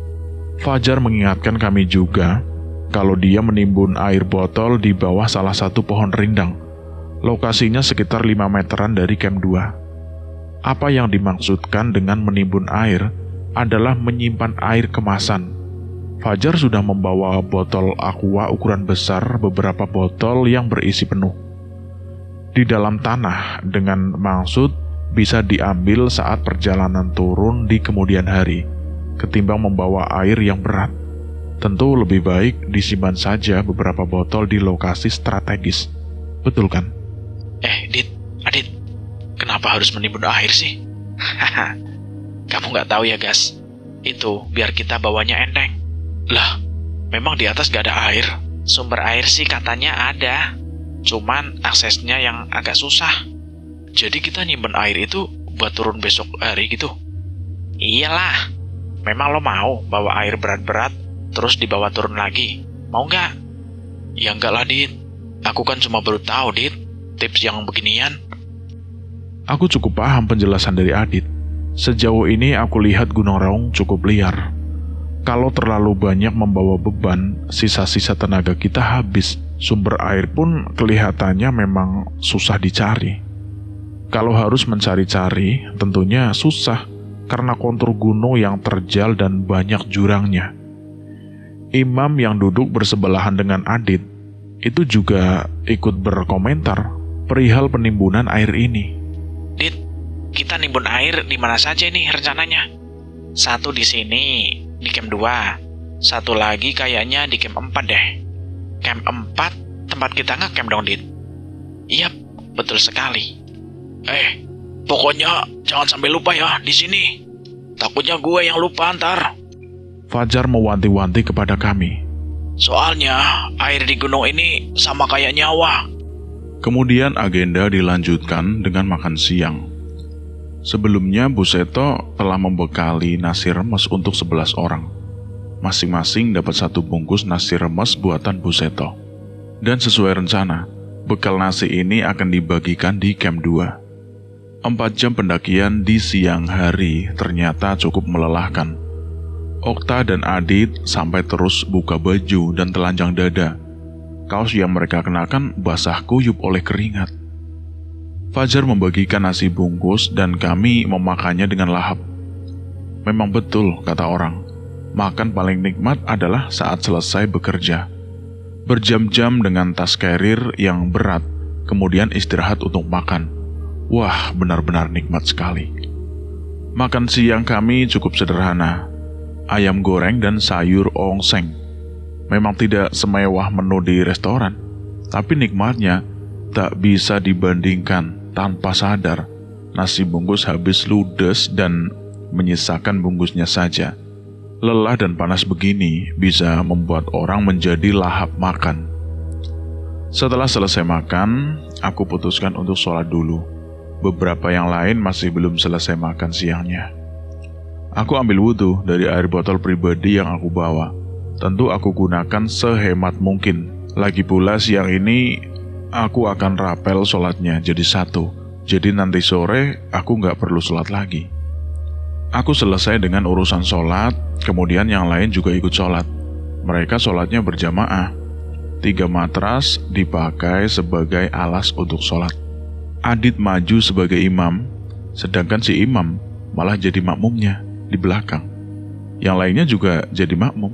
Fajar mengingatkan kami juga kalau dia menimbun air botol di bawah salah satu pohon rindang. Lokasinya sekitar 5 meteran dari camp 2. Apa yang dimaksudkan dengan menimbun air adalah menyimpan air kemasan. Fajar sudah membawa botol aqua ukuran besar, beberapa botol yang berisi penuh. Di dalam tanah dengan maksud bisa diambil saat perjalanan turun di kemudian hari, ketimbang membawa air yang berat. Tentu lebih baik disimpan saja beberapa botol di lokasi strategis. Betul kan? Adit, kenapa harus menimbun air sih? Kamu nggak tahu ya, Gas? Itu biar kita bawanya enteng. Lah, memang di atas gak ada air? Sumber air sih katanya ada, cuman aksesnya yang agak susah. Jadi kita nyimpen air itu buat turun besok hari gitu? Iyalah, memang lo mau bawa air berat-berat terus dibawa turun lagi? Mau nggak? Ya enggak lah, Dit. Aku kan cuma baru tahu, Dit, tips yang beginian. Aku cukup paham penjelasan dari Adit. Sejauh ini aku lihat Gunung Raung cukup liar. Kalau terlalu banyak membawa beban, sisa-sisa tenaga kita habis. Sumber air pun kelihatannya memang susah dicari. Kalau harus mencari-cari, tentunya susah karena kontur gunung yang terjal dan banyak jurangnya. Imam yang duduk bersebelahan dengan Adit itu juga ikut berkomentar perihal penimbunan air ini. Dit, kita nimbun air di mana saja nih rencananya? Satu di sini, di camp 2. Satu lagi kayaknya di camp 4 deh. Camp 4 tempat kita nge-camp dong, Dit. Yap, betul sekali. Pokoknya jangan sampai lupa ya di sini. Takutnya gue yang lupa ntar. Fajar mewanti-wanti kepada kami. Soalnya air di gunung ini sama kayak nyawa. Kemudian agenda dilanjutkan dengan makan siang. Sebelumnya Bu Seto telah membekali nasi remes untuk 11 orang. Masing-masing dapat 1 bungkus nasi remes buatan Bu Seto. Dan sesuai rencana, bekal nasi ini akan dibagikan di camp 2. 4 jam pendakian di siang hari ternyata cukup melelahkan. Okta dan Adit sampai terus buka baju dan telanjang dada. Kaos yang mereka kenakan basah kuyup oleh keringat. Fajar membagikan nasi bungkus dan kami memakannya dengan lahap. Memang betul kata orang, makan paling nikmat adalah saat selesai bekerja. Berjam-jam dengan tas carrier yang berat, kemudian istirahat untuk makan. Wah, benar-benar nikmat sekali. Makan siang kami cukup sederhana. Ayam goreng dan sayur ongseng. Memang tidak semewah menu di restoran, tapi nikmatnya tak bisa dibandingkan. Tanpa sadar, nasi bungkus habis ludes dan menyisakan bungkusnya saja. Lelah dan panas begini bisa membuat orang menjadi lahap makan. Setelah selesai makan, aku putuskan untuk sholat dulu. Beberapa yang lain masih belum selesai makan siangnya. Aku ambil wudhu dari air botol pribadi yang aku bawa. Tentu aku gunakan sehemat mungkin. Lagi pula siang ini aku akan rapel sholatnya jadi 1. Jadi nanti sore aku nggak perlu sholat lagi. Aku selesai dengan urusan sholat, kemudian yang lain juga ikut sholat. Mereka sholatnya berjamaah. 3 matras dipakai sebagai alas untuk sholat. Adit maju sebagai imam, sedangkan si imam malah jadi makmumnya di belakang. Yang lainnya juga jadi makmum.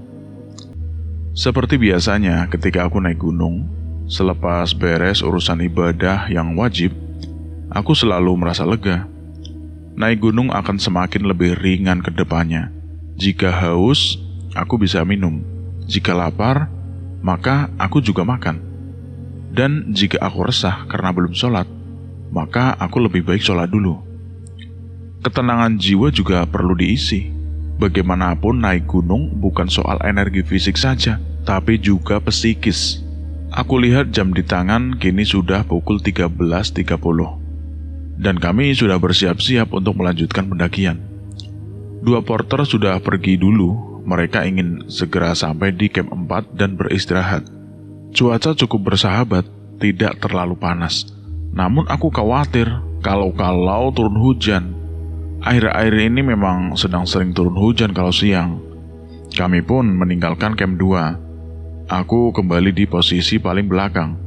Seperti biasanya ketika aku naik gunung, selepas beres urusan ibadah yang wajib, aku selalu merasa lega. Naik gunung akan semakin lebih ringan ke depannya. Jika haus, aku bisa minum. Jika lapar, maka aku juga makan. Dan jika aku resah karena belum sholat, maka aku lebih baik sholat dulu. Ketenangan jiwa juga perlu diisi. Bagaimanapun naik gunung bukan soal energi fisik saja, tapi juga psikis. Aku lihat jam di tangan kini sudah pukul 13.30. Dan kami sudah bersiap-siap untuk melanjutkan pendakian. 2 porter sudah pergi dulu, mereka ingin segera sampai di camp 4 dan beristirahat. Cuaca cukup bersahabat, tidak terlalu panas. Namun aku khawatir kalau turun hujan. Akhir-akhir ini memang sedang sering turun hujan kalau siang. Kami pun meninggalkan camp 2. Aku kembali di posisi paling belakang.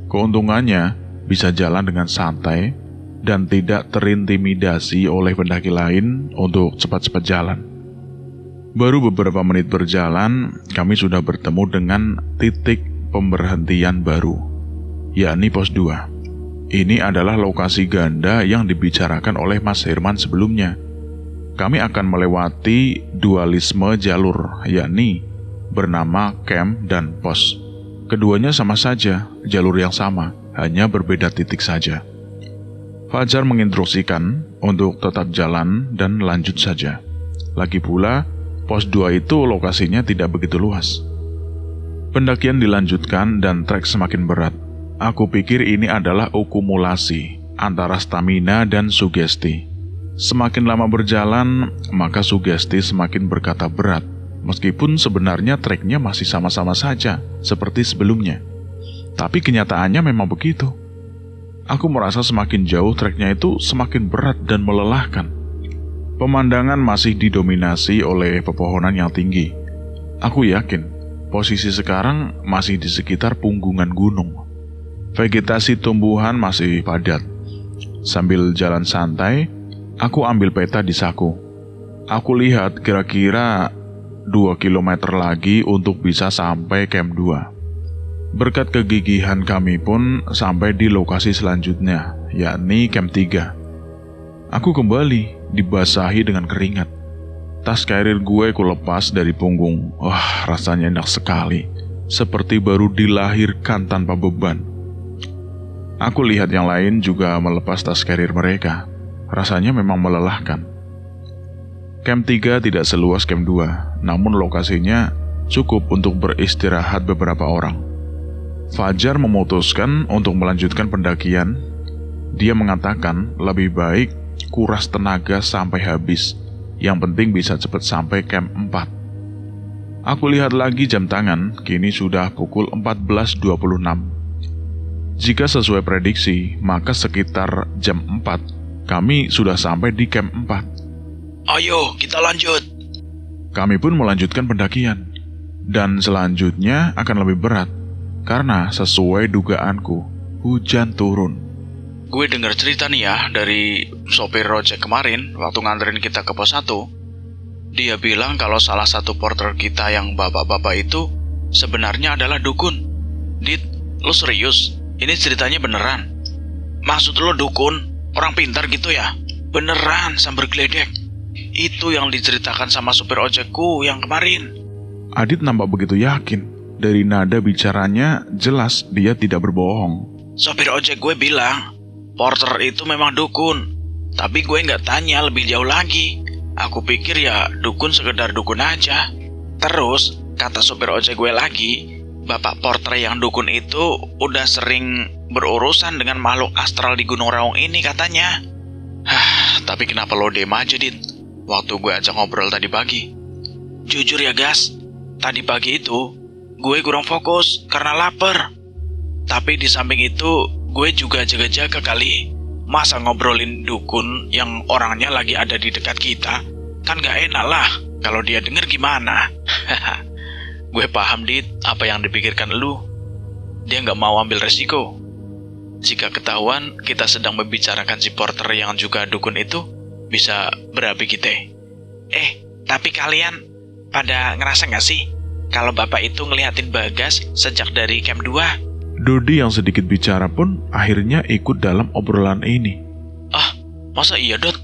Keuntungannya bisa jalan dengan santai dan tidak terintimidasi oleh pendaki lain untuk cepat-cepat jalan. Baru beberapa menit berjalan, kami sudah bertemu dengan titik pemberhentian baru, yakni pos 2. Ini adalah lokasi ganda yang dibicarakan oleh Mas Herman sebelumnya. Kami akan melewati dualisme jalur, yakni bernama camp dan pos. Keduanya sama saja, jalur yang sama, hanya berbeda titik saja. Fajar menginstruksikan untuk tetap jalan dan lanjut saja. Lagi pula, pos 2 itu lokasinya tidak begitu luas. Pendakian dilanjutkan dan trek semakin berat. Aku pikir ini adalah akumulasi antara stamina dan sugesti. Semakin lama berjalan, maka sugesti semakin berkata berat, meskipun sebenarnya treknya masih sama-sama saja, seperti sebelumnya. Tapi kenyataannya memang begitu. Aku merasa semakin jauh treknya itu semakin berat dan melelahkan. Pemandangan masih didominasi oleh pepohonan yang tinggi. Aku yakin, posisi sekarang masih di sekitar punggungan gunung. Vegetasi tumbuhan masih padat. Sambil jalan santai, aku ambil peta di saku. Aku lihat kira-kira 2 kilometer lagi untuk bisa sampai camp 2. Berkat kegigihan kami pun sampai di lokasi selanjutnya, yakni camp 3. Aku kembali dibasahi dengan keringat. Tas carrier gue kulepas dari punggung. Wah, rasanya enak sekali. Seperti baru dilahirkan tanpa beban. Aku lihat yang lain juga melepas tas carrier mereka. Rasanya memang melelahkan. Camp 3 tidak seluas camp 2, namun lokasinya cukup untuk beristirahat beberapa orang. Fajar memutuskan untuk melanjutkan pendakian. Dia mengatakan lebih baik kuras tenaga sampai habis. Yang penting bisa cepat sampai camp 4. Aku lihat lagi jam tangan, kini sudah pukul 14.26. Jika sesuai prediksi, maka sekitar jam 4 kami sudah sampai di camp 4. Ayo, kita lanjut. Kami pun melanjutkan pendakian. Dan selanjutnya akan lebih berat, karena sesuai dugaanku, hujan turun. Gue dengar cerita nih ya dari sopir ojek kemarin waktu nganterin kita ke pos 1. Dia bilang kalau salah satu porter kita yang bapak-bapak itu sebenarnya adalah dukun. Dit, lo serius? Ini ceritanya beneran? Maksud lo dukun? Orang pintar gitu ya? Beneran sambar geledek? Itu yang diceritakan sama supir ojekku yang kemarin. Adit nampak begitu yakin. Dari nada bicaranya jelas dia tidak berbohong. Sopir ojek gue bilang, porter itu memang dukun. Tapi gue nggak tanya lebih jauh lagi. Aku pikir ya dukun sekedar dukun aja. Terus, kata sopir ojek gue lagi, bapak porter yang dukun itu udah sering berurusan dengan makhluk astral di Gunung Raung ini katanya. Tapi kenapa lo dem aja, Dit? Waktu gue ajak ngobrol tadi pagi. Jujur ya, Gas, tadi pagi itu gue kurang fokus karena lapar. Tapi di samping itu gue juga jaga-jaga kali. Masa ngobrolin dukun yang orangnya lagi ada di dekat kita? Kan gak enak lah kalau dia denger gimana. Gue paham, Dit, apa yang dipikirkan lu. Dia gak mau ambil resiko. Jika ketahuan kita sedang membicarakan si porter yang juga dukun itu, bisa berapi kita. Tapi kalian pada ngerasa gak sih kalau bapak itu ngeliatin Bagas sejak dari camp 2? Dodi yang sedikit bicara pun akhirnya ikut dalam obrolan ini. Masa iya, Dot?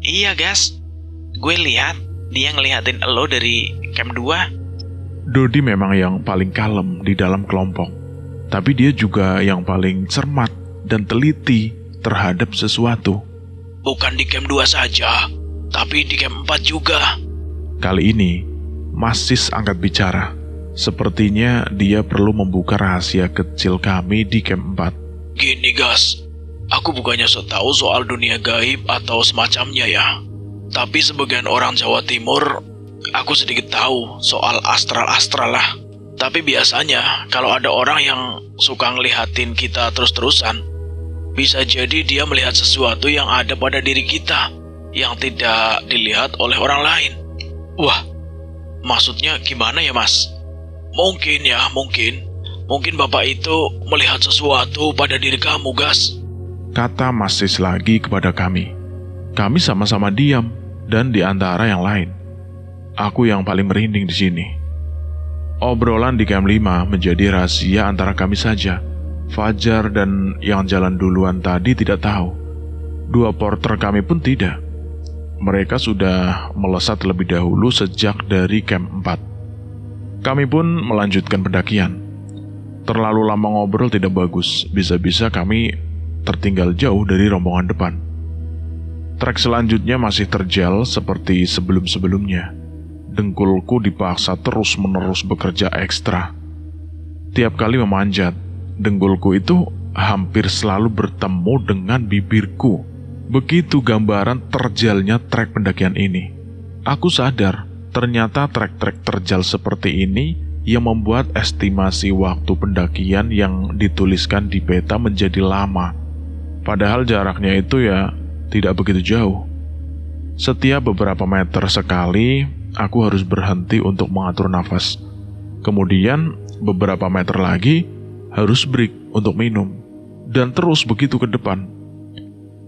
Iya, Gas. Gue lihat dia ngeliatin elo dari camp 2. Dodi memang yang paling kalem di dalam kelompok. Tapi dia juga yang paling cermat dan teliti terhadap sesuatu. Bukan di camp 2 saja, tapi di camp 4 juga. Kali ini, Mas angkat bicara. Sepertinya dia perlu membuka rahasia kecil kami di camp 4. Gini, Gas. Aku bukannya so tahu soal dunia gaib atau semacamnya ya. Tapi sebagian orang Jawa Timur, aku sedikit tahu soal astral-astral lah. Tapi biasanya, kalau ada orang yang suka ngelihatin kita terus-terusan, bisa jadi dia melihat sesuatu yang ada pada diri kita, yang tidak dilihat oleh orang lain. Wah, maksudnya gimana ya, Mas? Mungkin ya, mungkin Bapak itu melihat sesuatu pada diri kamu, Gas. Kata Mas lagi kepada kami. Kami sama-sama diam, dan di antara yang lain, aku yang paling merinding di sini. Obrolan di camp 5 menjadi rahasia antara kami saja. Fajar dan yang jalan duluan tadi tidak tahu. 2 porter kami pun tidak. Mereka sudah melesat lebih dahulu sejak dari camp 4. Kami pun melanjutkan pendakian. Terlalu lama ngobrol tidak bagus. Bisa-bisa kami tertinggal jauh dari rombongan depan. Trek selanjutnya masih terjal seperti sebelum-sebelumnya. Dengkulku dipaksa terus-menerus bekerja ekstra. Tiap kali memanjat, dengkulku itu hampir selalu bertemu dengan bibirku. Begitu gambaran terjalnya trek pendakian ini. Aku sadar, ternyata trek-trek terjal seperti ini yang membuat estimasi waktu pendakian yang dituliskan di peta menjadi lama. Padahal jaraknya itu ya tidak begitu jauh. Setiap beberapa meter sekali, aku harus berhenti untuk mengatur nafas. Kemudian, beberapa meter lagi, harus break untuk minum. Dan terus begitu ke depan.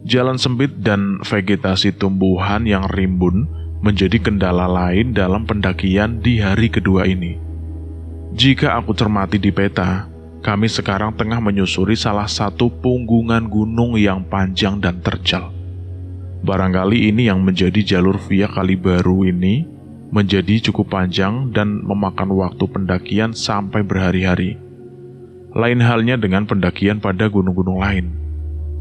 Jalan sempit dan vegetasi tumbuhan yang rimbun menjadi kendala lain dalam pendakian di hari kedua ini. Jika aku cermati di peta, kami sekarang tengah menyusuri salah satu punggungan gunung yang panjang dan terjal. Barangkali ini yang menjadi jalur via Kalibaru ini menjadi cukup panjang dan memakan waktu pendakian sampai berhari-hari. Lain halnya dengan pendakian pada gunung-gunung lain.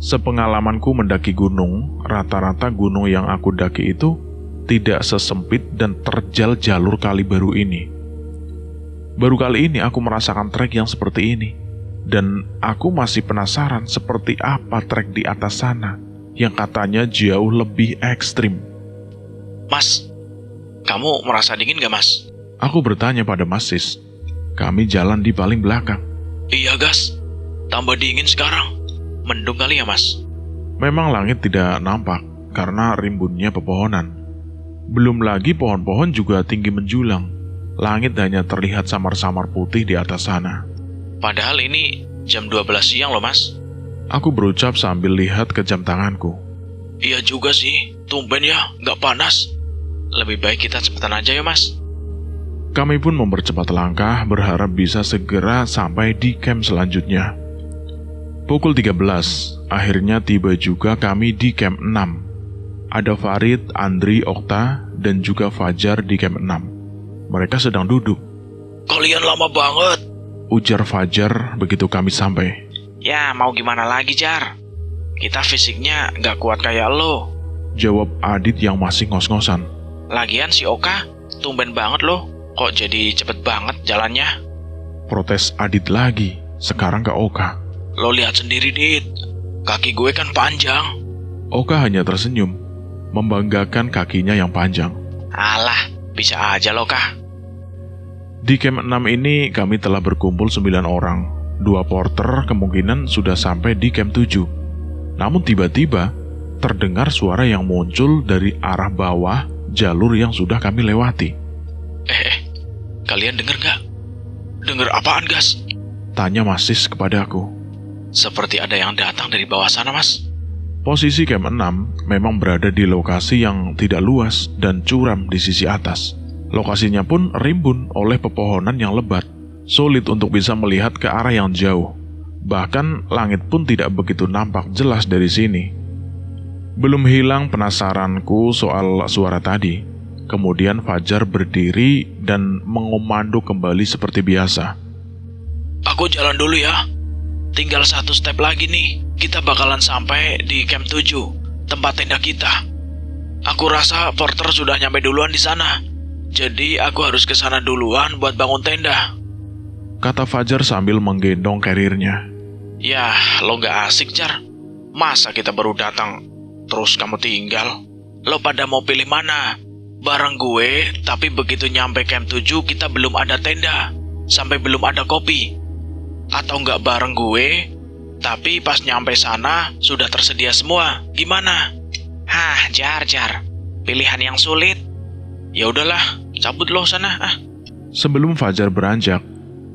Sepengalamanku mendaki gunung, rata-rata gunung yang aku daki itu tidak sesempit dan terjal jalur Kalibaru ini. Baru kali ini aku merasakan trek yang seperti ini, dan aku masih penasaran seperti apa trek di atas sana yang katanya jauh lebih ekstrim. Mas, kamu merasa dingin gak, Mas? Aku bertanya pada Mas Sis. Kami jalan di paling belakang. Iya, Gas. Tambah dingin sekarang. Mendung kali ya, Mas? Memang langit tidak nampak karena rimbunnya pepohonan. Belum lagi pohon-pohon juga tinggi menjulang. Langit hanya terlihat samar-samar putih di atas sana. Padahal ini jam 12 siang loh, Mas. Aku berucap sambil lihat ke jam tanganku. Iya juga sih, tumben ya, nggak panas. Lebih baik kita cepetan aja ya, Mas. Kami pun mempercepat langkah, berharap bisa segera sampai di camp selanjutnya. Pukul 13, akhirnya tiba juga kami di camp 6. Ada Farid, Andri, Okta, dan juga Fajar di camp 6. Mereka sedang duduk. Kalian lama banget, ujar Fajar begitu kami sampai. Ya, mau gimana lagi, Jar? Kita fisiknya nggak kuat kayak lo, jawab Adit yang masih ngos-ngosan. Lagian si Oka, tumben banget lo. Kok jadi cepet banget jalannya? Protes Adit lagi, sekarang ke Oka. Lo lihat sendiri, Dit. Kaki gue kan panjang. Oka hanya tersenyum, membanggakan kakinya yang panjang. Alah, bisa aja lo, Kak. Di camp 6 ini kami telah berkumpul 9 orang. 2 porter kemungkinan sudah sampai di camp 7. Namun tiba-tiba terdengar suara yang muncul dari arah bawah jalur yang sudah kami lewati. Kalian denger nggak? Denger apaan, Gas? Tanya Mas Sis kepada aku. Seperti ada yang datang dari bawah sana, Mas. Posisi camp 6 memang berada di lokasi yang tidak luas dan curam di sisi atas. Lokasinya pun rimbun oleh pepohonan yang lebat. Sulit untuk bisa melihat ke arah yang jauh. Bahkan langit pun tidak begitu nampak jelas dari sini. Belum hilang penasaranku soal suara tadi. Kemudian Fajar berdiri dan mengomando kembali seperti biasa. Aku jalan dulu ya. Tinggal 1 step lagi nih. Kita bakalan sampai di camp 7, tempat tenda kita. Aku rasa porter sudah nyampe duluan di sana. Jadi aku harus ke sana duluan buat bangun tenda, kata Fajar sambil menggendong karirnya. Ya, lo gak asik, Jar. Masa kita baru datang, terus kamu tinggal? Lo pada mau pilih mana? Bareng gue, tapi begitu nyampe camp 7 kita belum ada tenda, sampai belum ada kopi. Atau nggak bareng gue, tapi pas nyampe sana sudah tersedia semua. Gimana? Hah, Jar. Pilihan yang sulit. Ya udahlah, cabut lo sana. Sebelum Fajar beranjak,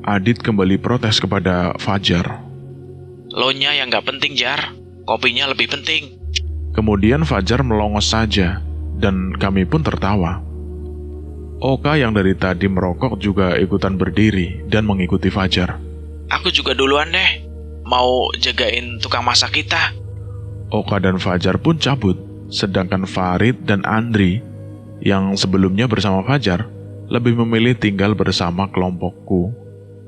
Adit kembali protes kepada Fajar. Lo-nya yang nggak penting, Jar. Kopinya lebih penting. Kemudian Fajar melongos saja, dan kami pun tertawa. Oka yang dari tadi merokok juga ikutan berdiri dan mengikuti Fajar. Aku juga duluan deh, mau jagain tukang masak kita. Oka dan Fajar pun cabut, sedangkan Farid dan Andri, yang sebelumnya bersama Fajar, lebih memilih tinggal bersama kelompokku.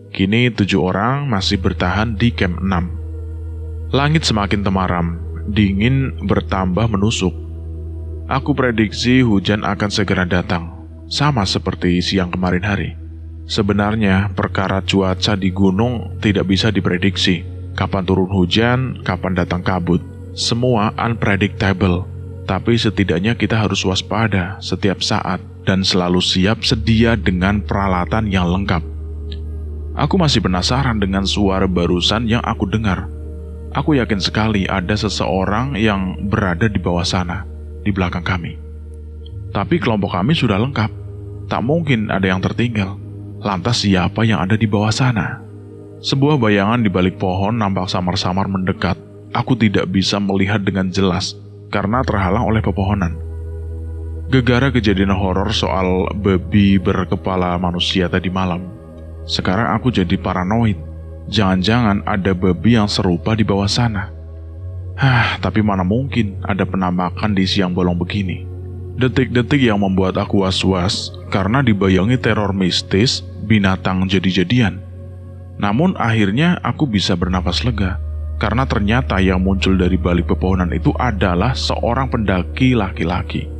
Kini 7 orang masih bertahan di camp 6. Langit semakin temaram, dingin bertambah menusuk. Aku prediksi hujan akan segera datang, sama seperti siang kemarin hari. Sebenarnya, perkara cuaca di gunung tidak bisa diprediksi. Kapan turun hujan, kapan datang kabut. Semua unpredictable. Tapi setidaknya kita harus waspada setiap saat dan selalu siap sedia dengan peralatan yang lengkap. Aku masih penasaran dengan suara barusan yang aku dengar. Aku yakin sekali ada seseorang yang berada di bawah sana, di belakang kami. Tapi kelompok kami sudah lengkap. Tak mungkin ada yang tertinggal. Lantas siapa yang ada di bawah sana? Sebuah bayangan di balik pohon nampak samar-samar mendekat. Aku tidak bisa melihat dengan jelas karena terhalang oleh pepohonan. Gegara kejadian horor soal babi berkepala manusia tadi malam. Sekarang aku jadi paranoid. Jangan-jangan ada babi yang serupa di bawah sana. Tapi mana mungkin ada penampakan di siang bolong begini. Detik-detik yang membuat aku was-was karena dibayangi teror mistis binatang jadi-jadian. Namun akhirnya aku bisa bernapas lega karena ternyata yang muncul dari balik pepohonan itu adalah seorang pendaki laki-laki.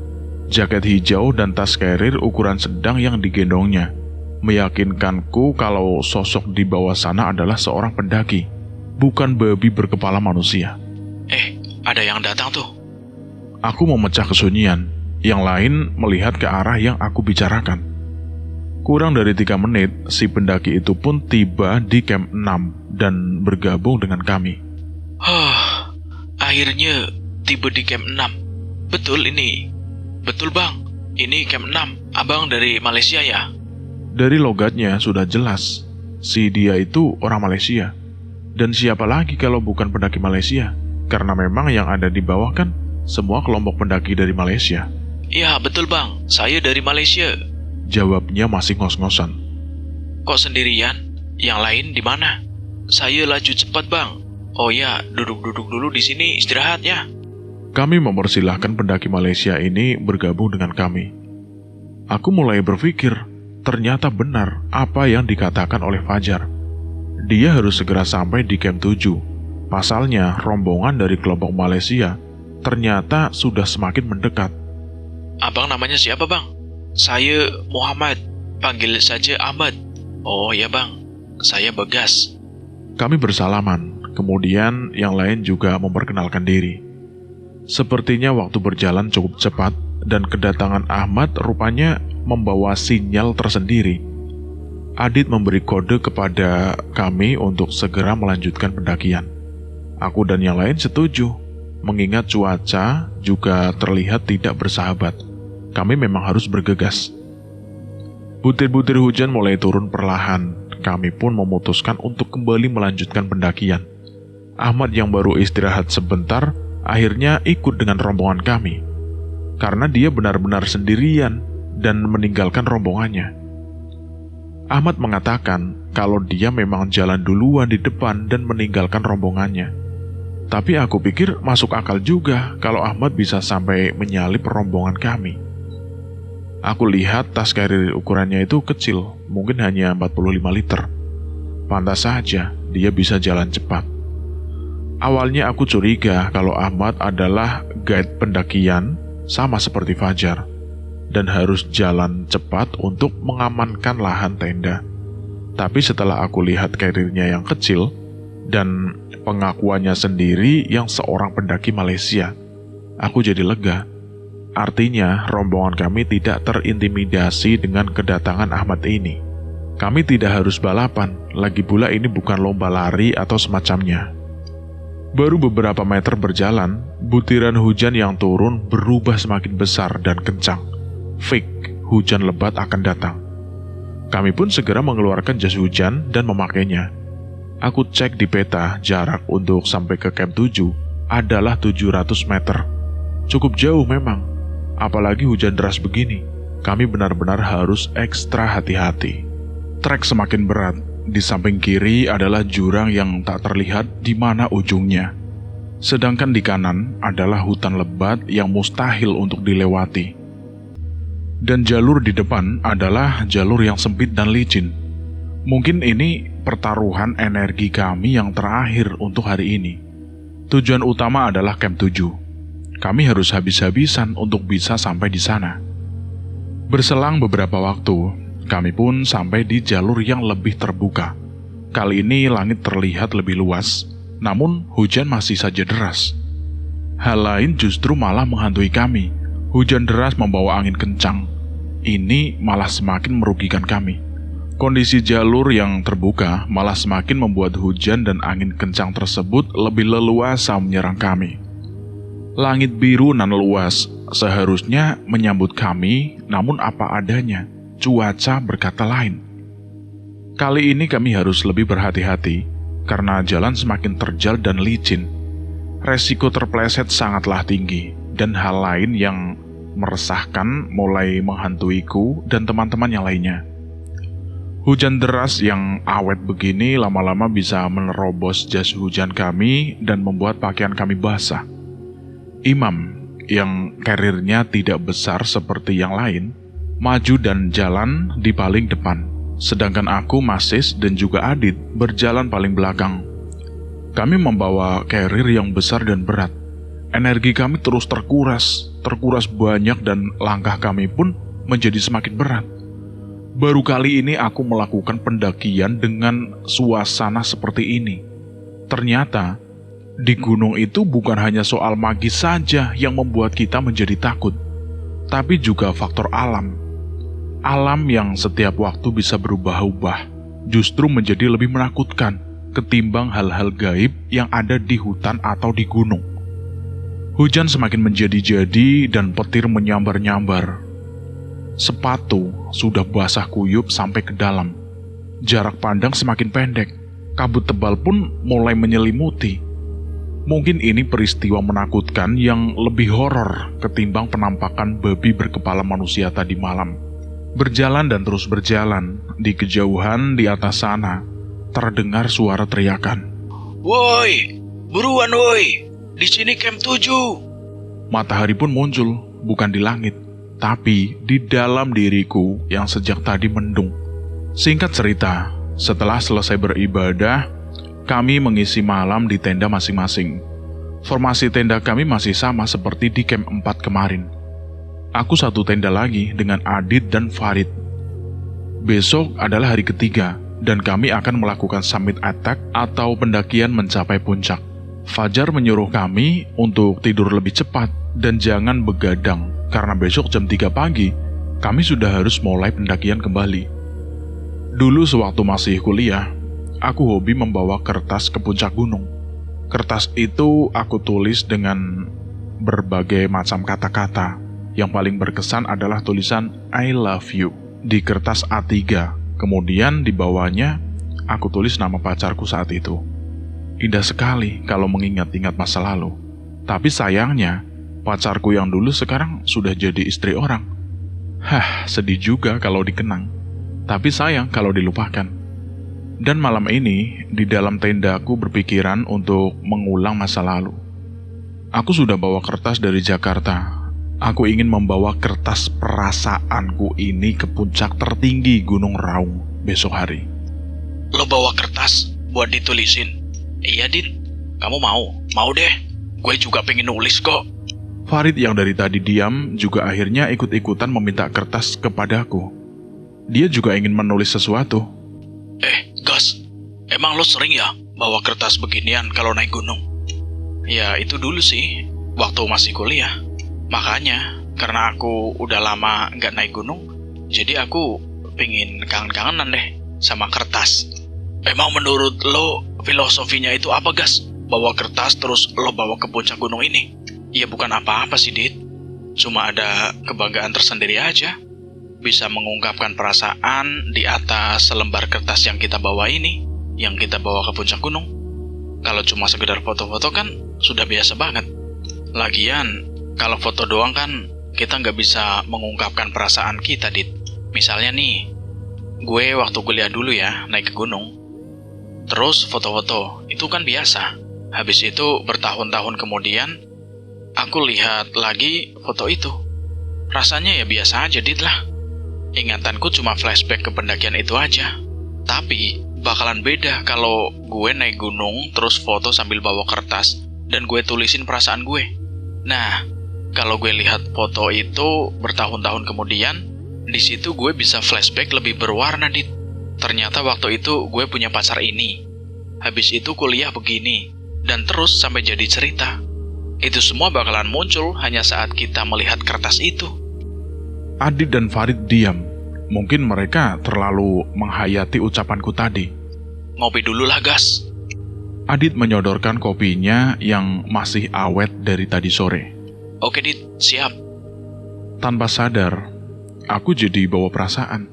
Jaket hijau dan tas carrier ukuran sedang yang digendongnya meyakinkanku kalau sosok di bawah sana adalah seorang pendaki, bukan babi berkepala manusia. Ada yang datang tuh. Aku memecah kesunyian, yang lain melihat ke arah yang aku bicarakan. Kurang dari 3 menit, si pendaki itu pun tiba di camp 6 dan bergabung dengan kami. Akhirnya tiba di camp 6. Betul ini. Betul bang, ini camp 6. Abang dari Malaysia ya? Dari logatnya sudah jelas, si dia itu orang Malaysia. Dan siapa lagi kalau bukan pendaki Malaysia? Karena memang yang ada di bawah kan semua kelompok pendaki dari Malaysia. Ya betul bang, saya dari Malaysia. Jawabnya masih ngos-ngosan. Kok sendirian? Yang lain di mana? Saya laju cepat bang. Oh ya, duduk-duduk dulu di sini istirahat ya. Kami mempersilahkan pendaki Malaysia ini bergabung dengan kami. Aku mulai berpikir, ternyata benar apa yang dikatakan oleh Fajar. Dia harus segera sampai di camp 7. Pasalnya, rombongan dari kelompok Malaysia ternyata sudah semakin mendekat. Abang namanya siapa bang? Saya Muhammad, panggil saja Ahmad. Oh ya bang, saya Bagas. Kami bersalaman, kemudian yang lain juga memperkenalkan diri. Sepertinya waktu berjalan cukup cepat dan kedatangan Ahmad rupanya membawa sinyal tersendiri. Adit memberi kode kepada kami untuk segera melanjutkan pendakian. Aku dan yang lain setuju, mengingat cuaca juga terlihat tidak bersahabat. Kami memang harus bergegas. Butir-butir hujan mulai turun perlahan. Kami pun memutuskan untuk kembali melanjutkan pendakian. Ahmad yang baru istirahat sebentar akhirnya ikut dengan rombongan kami, karena dia benar-benar sendirian dan meninggalkan rombongannya. Ahmad mengatakan kalau dia memang jalan duluan di depan dan meninggalkan rombongannya. Tapi aku pikir masuk akal juga kalau Ahmad bisa sampai menyalip rombongan kami. Aku lihat tas carrier ukurannya itu kecil, mungkin hanya 45 liter. Pantas saja dia bisa jalan cepat. Awalnya aku curiga kalau Ahmad adalah guide pendakian sama seperti Fajar dan harus jalan cepat untuk mengamankan lahan tenda. Tapi setelah aku lihat carrier-nya yang kecil dan pengakuannya sendiri yang seorang pendaki Malaysia, aku jadi lega. Artinya rombongan kami tidak terintimidasi dengan kedatangan Ahmad ini. Kami tidak harus balapan, lagi pula ini bukan lomba lari atau semacamnya. Baru beberapa meter berjalan, butiran hujan yang turun berubah semakin besar dan kencang. Fake, hujan lebat akan datang. Kami pun segera mengeluarkan jas hujan dan memakainya. Aku cek di peta, jarak untuk sampai ke camp 7 adalah 700 meter. Cukup jauh memang, apalagi hujan deras begini. Kami benar-benar harus ekstra hati-hati. Trek semakin berat. Di samping kiri adalah jurang yang tak terlihat di mana ujungnya. Sedangkan di kanan adalah hutan lebat yang mustahil untuk dilewati. Dan jalur di depan adalah jalur yang sempit dan licin. Mungkin ini pertaruhan energi kami yang terakhir untuk hari ini. Tujuan utama adalah camp 7. Kami harus habis-habisan untuk bisa sampai di sana. Berselang beberapa waktu, kami pun sampai di jalur yang lebih terbuka. Kali ini langit terlihat lebih luas, namun hujan masih saja deras. Hal lain justru malah menghantui kami. Hujan deras membawa angin kencang. Ini malah semakin merugikan kami. Kondisi jalur yang terbuka malah semakin membuat hujan dan angin kencang tersebut lebih leluasa menyerang kami. Langit biru nan luas seharusnya menyambut kami, namun apa adanya. Cuaca berkata lain. Kali ini kami harus lebih berhati-hati karena jalan semakin terjal dan licin. Resiko terpleset sangatlah tinggi dan hal lain yang meresahkan mulai menghantuiku dan teman-teman yang lainnya. Hujan deras yang awet begini lama-lama bisa menerobos jas hujan kami dan membuat pakaian kami basah. Imam, yang karirnya tidak besar seperti yang lain, maju dan jalan di paling depan, sedangkan aku, Masis, dan juga Adit berjalan paling belakang. Kami membawa karir yang besar dan berat. Energi kami terus terkuras banyak dan langkah kami pun menjadi semakin berat. Baru kali ini aku melakukan pendakian dengan suasana seperti ini. Ternyata, di gunung itu bukan hanya soal magis saja yang membuat kita menjadi takut, tapi juga faktor alam. Alam yang setiap waktu bisa berubah-ubah, justru menjadi lebih menakutkan ketimbang hal-hal gaib yang ada di hutan atau di gunung. Hujan semakin menjadi-jadi dan petir menyambar-nyambar. Sepatu sudah basah kuyup sampai ke dalam. Jarak pandang semakin pendek. Kabut tebal pun mulai menyelimuti. Mungkin ini peristiwa menakutkan yang lebih horor ketimbang penampakan babi berkepala manusia tadi malam. Berjalan dan terus berjalan, di kejauhan di atas sana terdengar suara teriakan. Woi, buruan woi, di sini camp 7. Matahari pun muncul, bukan di langit, tapi di dalam diriku yang sejak tadi mendung. Singkat cerita, setelah selesai beribadah, kami mengisi malam di tenda masing-masing. Formasi tenda kami masih sama seperti di camp 4 kemarin. Aku satu tenda lagi dengan Adit dan Farid. Besok adalah hari ketiga, dan kami akan melakukan summit attack atau pendakian mencapai puncak. Fajar menyuruh kami untuk tidur lebih cepat dan jangan begadang, karena besok jam 3 pagi, kami sudah harus mulai pendakian kembali. Dulu sewaktu masih kuliah, aku hobi membawa kertas ke puncak gunung. Kertas itu aku tulis dengan berbagai macam kata-kata. Yang paling berkesan adalah tulisan I love you di kertas A3. Kemudian di bawahnya aku tulis nama pacarku saat itu. Indah sekali kalau mengingat-ingat masa lalu. Tapi sayangnya, pacarku yang dulu sekarang sudah jadi istri orang. Sedih juga kalau dikenang. Tapi sayang kalau dilupakan. Dan malam ini, di dalam tenda aku berpikiran untuk mengulang masa lalu. Aku sudah bawa kertas dari Jakarta. Aku ingin membawa kertas perasaanku ini ke puncak tertinggi Gunung Raung besok hari. Lo bawa kertas buat ditulisin? Iya, Dit. Kamu mau? Mau deh. Gue juga pengen nulis kok. Farid yang dari tadi diam juga akhirnya ikut-ikutan meminta kertas kepadaku. Dia juga ingin menulis sesuatu. Gas, emang lo sering ya bawa kertas beginian kalau naik gunung? Ya, itu dulu sih, waktu masih kuliah. Makanya, karena aku udah lama nggak naik gunung, jadi aku pengen kangen-kangenan deh sama kertas. Emang menurut lo filosofinya itu apa, Gas? Bawa kertas terus lo bawa ke puncak gunung ini? Ya bukan apa-apa sih, Dit. Cuma ada kebanggaan tersendiri aja. Bisa mengungkapkan perasaan di atas selembar kertas yang kita bawa ini, yang kita bawa ke puncak gunung. Kalau cuma sekedar foto-foto kan sudah biasa banget. Lagian, kalau foto doang kan kita nggak bisa mengungkapkan perasaan kita, Dit. Misalnya nih, gue waktu kuliah dulu ya, naik ke gunung. Terus foto-foto, itu kan biasa. Habis itu bertahun-tahun kemudian, aku lihat lagi foto itu. Rasanya ya biasa aja, Dit lah. Ingatanku cuma flashback ke pendakian itu aja. Tapi bakalan beda kalau gue naik gunung terus foto sambil bawa kertas dan gue tulisin perasaan gue. Nah, kalau gue lihat foto itu bertahun-tahun kemudian, di situ gue bisa flashback lebih berwarna, Dit. Ternyata waktu itu gue punya pacar ini. Habis itu kuliah begini. Dan terus sampai jadi cerita. Itu semua bakalan muncul hanya saat kita melihat kertas itu. Adit dan Farid diam. Mungkin mereka terlalu menghayati ucapanku tadi. Ngopi dulu lah, Gas. Adit menyodorkan kopinya yang masih awet dari tadi sore. Oke, Dit, siap. Tanpa sadar, aku jadi bawa perasaan,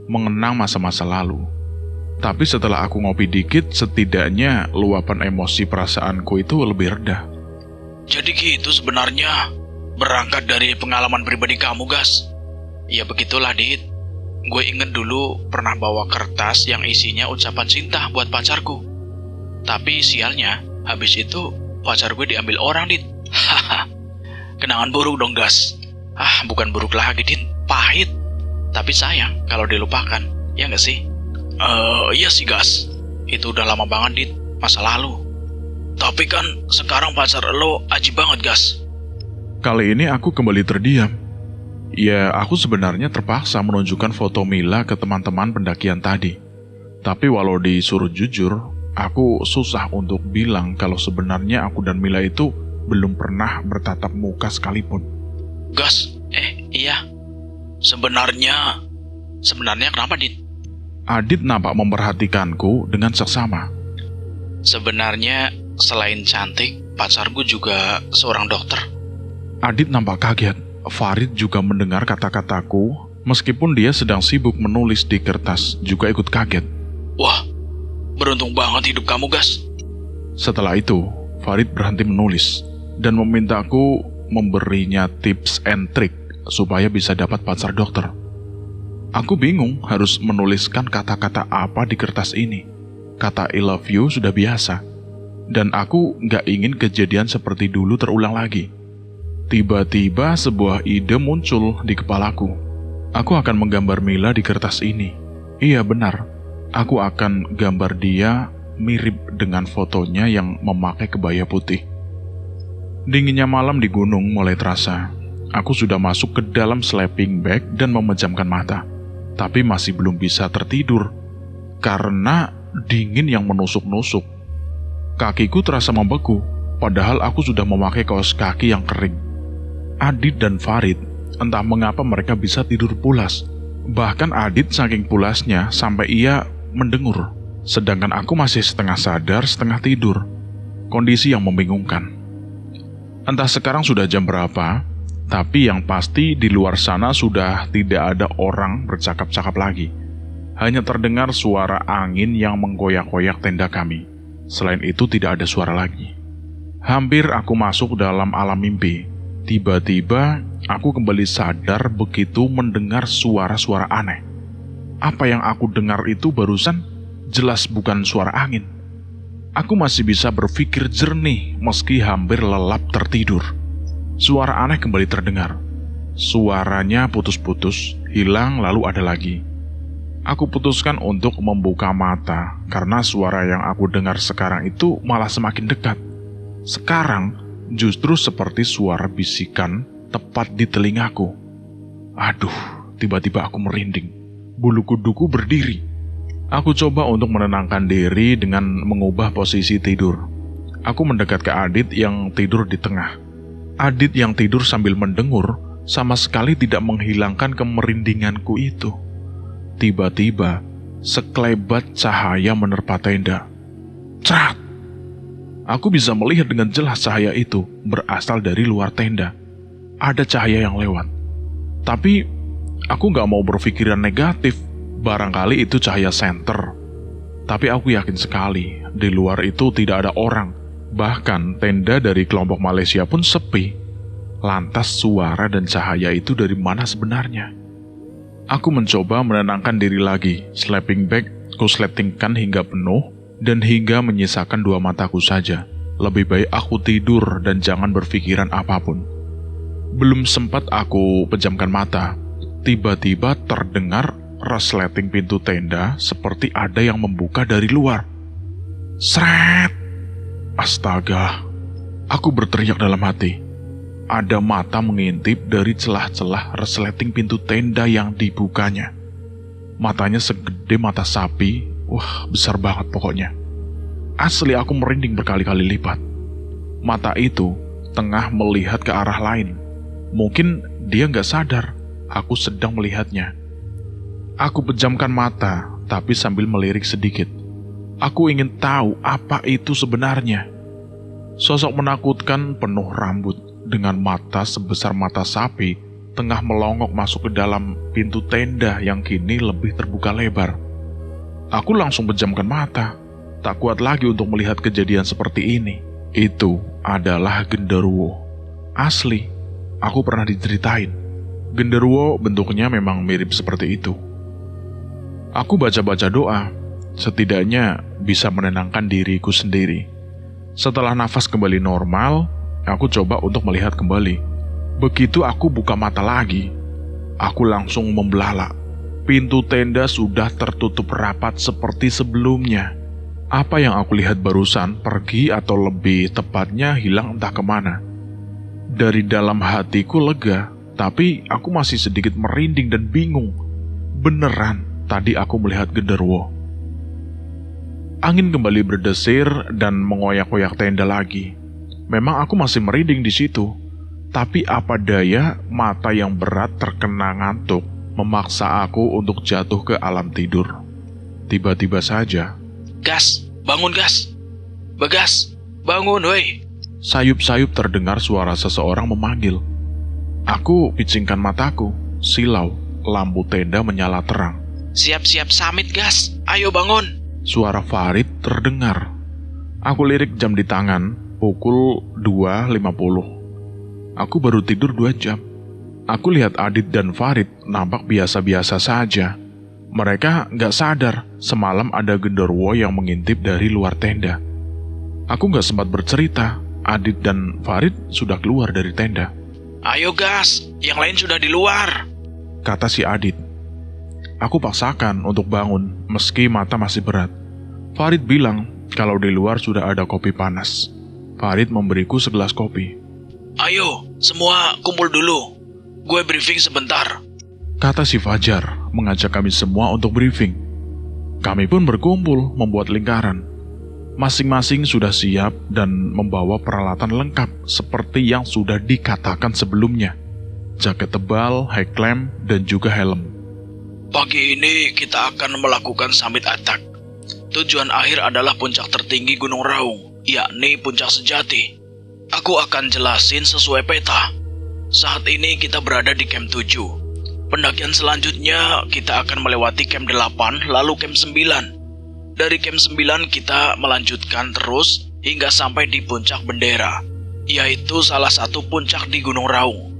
mengenang masa-masa lalu. Tapi setelah aku ngopi dikit, setidaknya luapan emosi perasaanku itu lebih reda. Jadi gitu sebenarnya. Berangkat dari pengalaman pribadi kamu, Gas. Ya begitulah, Dit. Gue inget dulu pernah bawa kertas yang isinya ucapan cinta buat pacarku. Tapi sialnya, habis itu pacar gue diambil orang, Dit. Haha. Kenangan buruk dong, Gas. Bukan buruk lagi, Dit. Pahit. Tapi sayang kalau dilupakan. Ya nggak sih? Iya sih, Gas. Itu udah lama banget, Dit. Masa lalu. Tapi kan sekarang pacar lo aji banget, Gas. Kali ini aku kembali terdiam. Ya, aku sebenarnya terpaksa menunjukkan foto Mila ke teman-teman pendakian tadi. Tapi walau disuruh jujur, aku susah untuk bilang kalau sebenarnya aku dan Mila itu belum pernah bertatap muka sekalipun. Gas, iya. Sebenarnya kenapa, Dit? Adit nampak memperhatikanku dengan seksama. Sebenarnya selain cantik, pacarku juga seorang dokter. Adit nampak kaget. Farid juga mendengar kata-kataku, meskipun dia sedang sibuk menulis di kertas, juga ikut kaget. Wah, beruntung banget hidup kamu, Gas. Setelah itu, Farid berhenti menulis dan memintaku memberinya tips and trick supaya bisa dapat pacar dokter. Aku bingung harus menuliskan kata-kata apa di kertas ini. Kata I love you sudah biasa, dan aku nggak ingin kejadian seperti dulu terulang lagi. Tiba-tiba sebuah ide muncul di kepalaku. Aku akan menggambar Mila di kertas ini. Iya benar, aku akan gambar dia mirip dengan fotonya yang memakai kebaya putih. Dinginnya malam di gunung mulai terasa. Aku sudah masuk ke dalam sleeping bag dan memejamkan mata. Tapi masih belum bisa tertidur karena dingin yang menusuk-nusuk. Kakiku terasa membeku, padahal aku sudah memakai kaos kaki yang kering. Adit dan Farid, entah mengapa mereka bisa tidur pulas. Bahkan Adit saking pulasnya sampai ia mendengur, sedangkan aku masih setengah sadar, setengah tidur. Kondisi yang membingungkan. Entah sekarang sudah jam berapa, tapi yang pasti di luar sana sudah tidak ada orang bercakap-cakap lagi. Hanya terdengar suara angin yang menggoyak-goyak tenda kami. Selain itu tidak ada suara lagi. Hampir aku masuk dalam alam mimpi. Tiba-tiba aku kembali sadar begitu mendengar suara-suara aneh. Apa yang aku dengar itu barusan jelas bukan suara angin. Aku masih bisa berpikir jernih meski hampir lelap tertidur. Suara aneh kembali terdengar. Suaranya putus-putus, hilang lalu ada lagi. Aku putuskan untuk membuka mata karena suara yang aku dengar sekarang itu malah semakin dekat. Sekarang justru seperti suara bisikan tepat di telingaku. Aduh, tiba-tiba aku merinding. Bulu kuduku berdiri. Aku coba untuk menenangkan diri dengan mengubah posisi tidur. Aku mendekat ke Adit yang tidur di tengah. Adit yang tidur sambil mendengur sama sekali tidak menghilangkan kemerindinganku itu. Tiba-tiba, sekelebat cahaya menerpa tenda. Cerat! Aku bisa melihat dengan jelas cahaya itu berasal dari luar tenda. Ada cahaya yang lewat. Tapi, aku gak mau berpikiran negatif. Barangkali itu cahaya senter. Tapi aku yakin sekali, di luar itu tidak ada orang. Bahkan tenda dari kelompok Malaysia pun sepi. Lantas suara dan cahaya itu dari mana sebenarnya? Aku mencoba menenangkan diri lagi. Sleeping bag ku sletingkan hingga penuh dan hingga menyisakan dua mataku saja. Lebih baik aku tidur dan jangan berpikiran apapun. Belum sempat aku pejamkan mata, tiba-tiba terdengar resleting pintu tenda seperti ada yang membuka dari luar. Sret! Astaga! Aku berteriak dalam hati. Ada mata mengintip dari celah-celah resleting pintu tenda yang dibukanya. Matanya segede mata sapi. Wah, besar banget pokoknya. Asli aku merinding berkali-kali lipat. Mata itu tengah melihat ke arah lain. Mungkin dia nggak sadar aku sedang melihatnya. Aku pejamkan mata, tapi sambil melirik sedikit. Aku ingin tahu apa itu sebenarnya. Sosok menakutkan penuh rambut dengan mata sebesar mata sapi tengah melongok masuk ke dalam pintu tenda yang kini lebih terbuka lebar. Aku langsung pejamkan mata, tak kuat lagi untuk melihat kejadian seperti ini. Itu adalah genderuwo. Asli, aku pernah diceritain. Genderuwo bentuknya memang mirip seperti itu. Aku baca-baca doa, setidaknya bisa menenangkan diriku sendiri. Setelah nafas kembali normal, aku coba untuk melihat kembali. Begitu aku buka mata lagi, aku langsung membelalak. Pintu tenda sudah tertutup rapat seperti sebelumnya. Apa yang aku lihat barusan pergi atau lebih tepatnya hilang entah kemana. Dari dalam hatiku lega, tapi aku masih sedikit merinding dan bingung. Beneran, tadi aku melihat genderuwo. Angin kembali berdesir dan mengoyak-oyak tenda lagi. Memang aku masih merinding di situ. Tapi apa daya, mata yang berat terkena ngantuk memaksa aku untuk jatuh ke alam tidur. Tiba-tiba saja, Gas, bangun Gas. Bagas, bangun woi. sayup-sayup terdengar suara seseorang memanggil. Aku picingkan mataku, silau, lampu tenda menyala terang. Siap-siap summit Gas, ayo bangun. Suara Farid terdengar. Aku lirik jam di tangan, pukul 2.50. Aku baru tidur 2 jam. Aku lihat Adit dan Farid nampak biasa-biasa saja. Mereka nggak sadar semalam ada genderuwo yang mengintip dari luar tenda. Aku nggak sempat bercerita. Adit dan Farid sudah keluar dari tenda. Ayo Gas, yang lain sudah di luar. Kata si Adit. Aku paksakan untuk bangun meski mata masih berat. Farid bilang kalau di luar sudah ada kopi panas. Farid memberiku segelas kopi. Ayo, semua kumpul dulu. Gue briefing sebentar. Kata si Fajar mengajak kami semua untuk briefing. Kami pun berkumpul membuat lingkaran. Masing-masing sudah siap dan membawa peralatan lengkap seperti yang sudah dikatakan sebelumnya. Jaket tebal, headlamp, dan juga helm. Pagi ini kita akan melakukan summit attack. Tujuan akhir adalah puncak tertinggi Gunung Raung, yakni Puncak Sejati. Aku akan jelasin sesuai peta. Saat ini kita berada di camp 7. Pendakian selanjutnya kita akan melewati camp 8 lalu camp 9. Dari camp 9 kita melanjutkan terus hingga sampai di Puncak Bendera, yaitu salah satu puncak di Gunung Raung.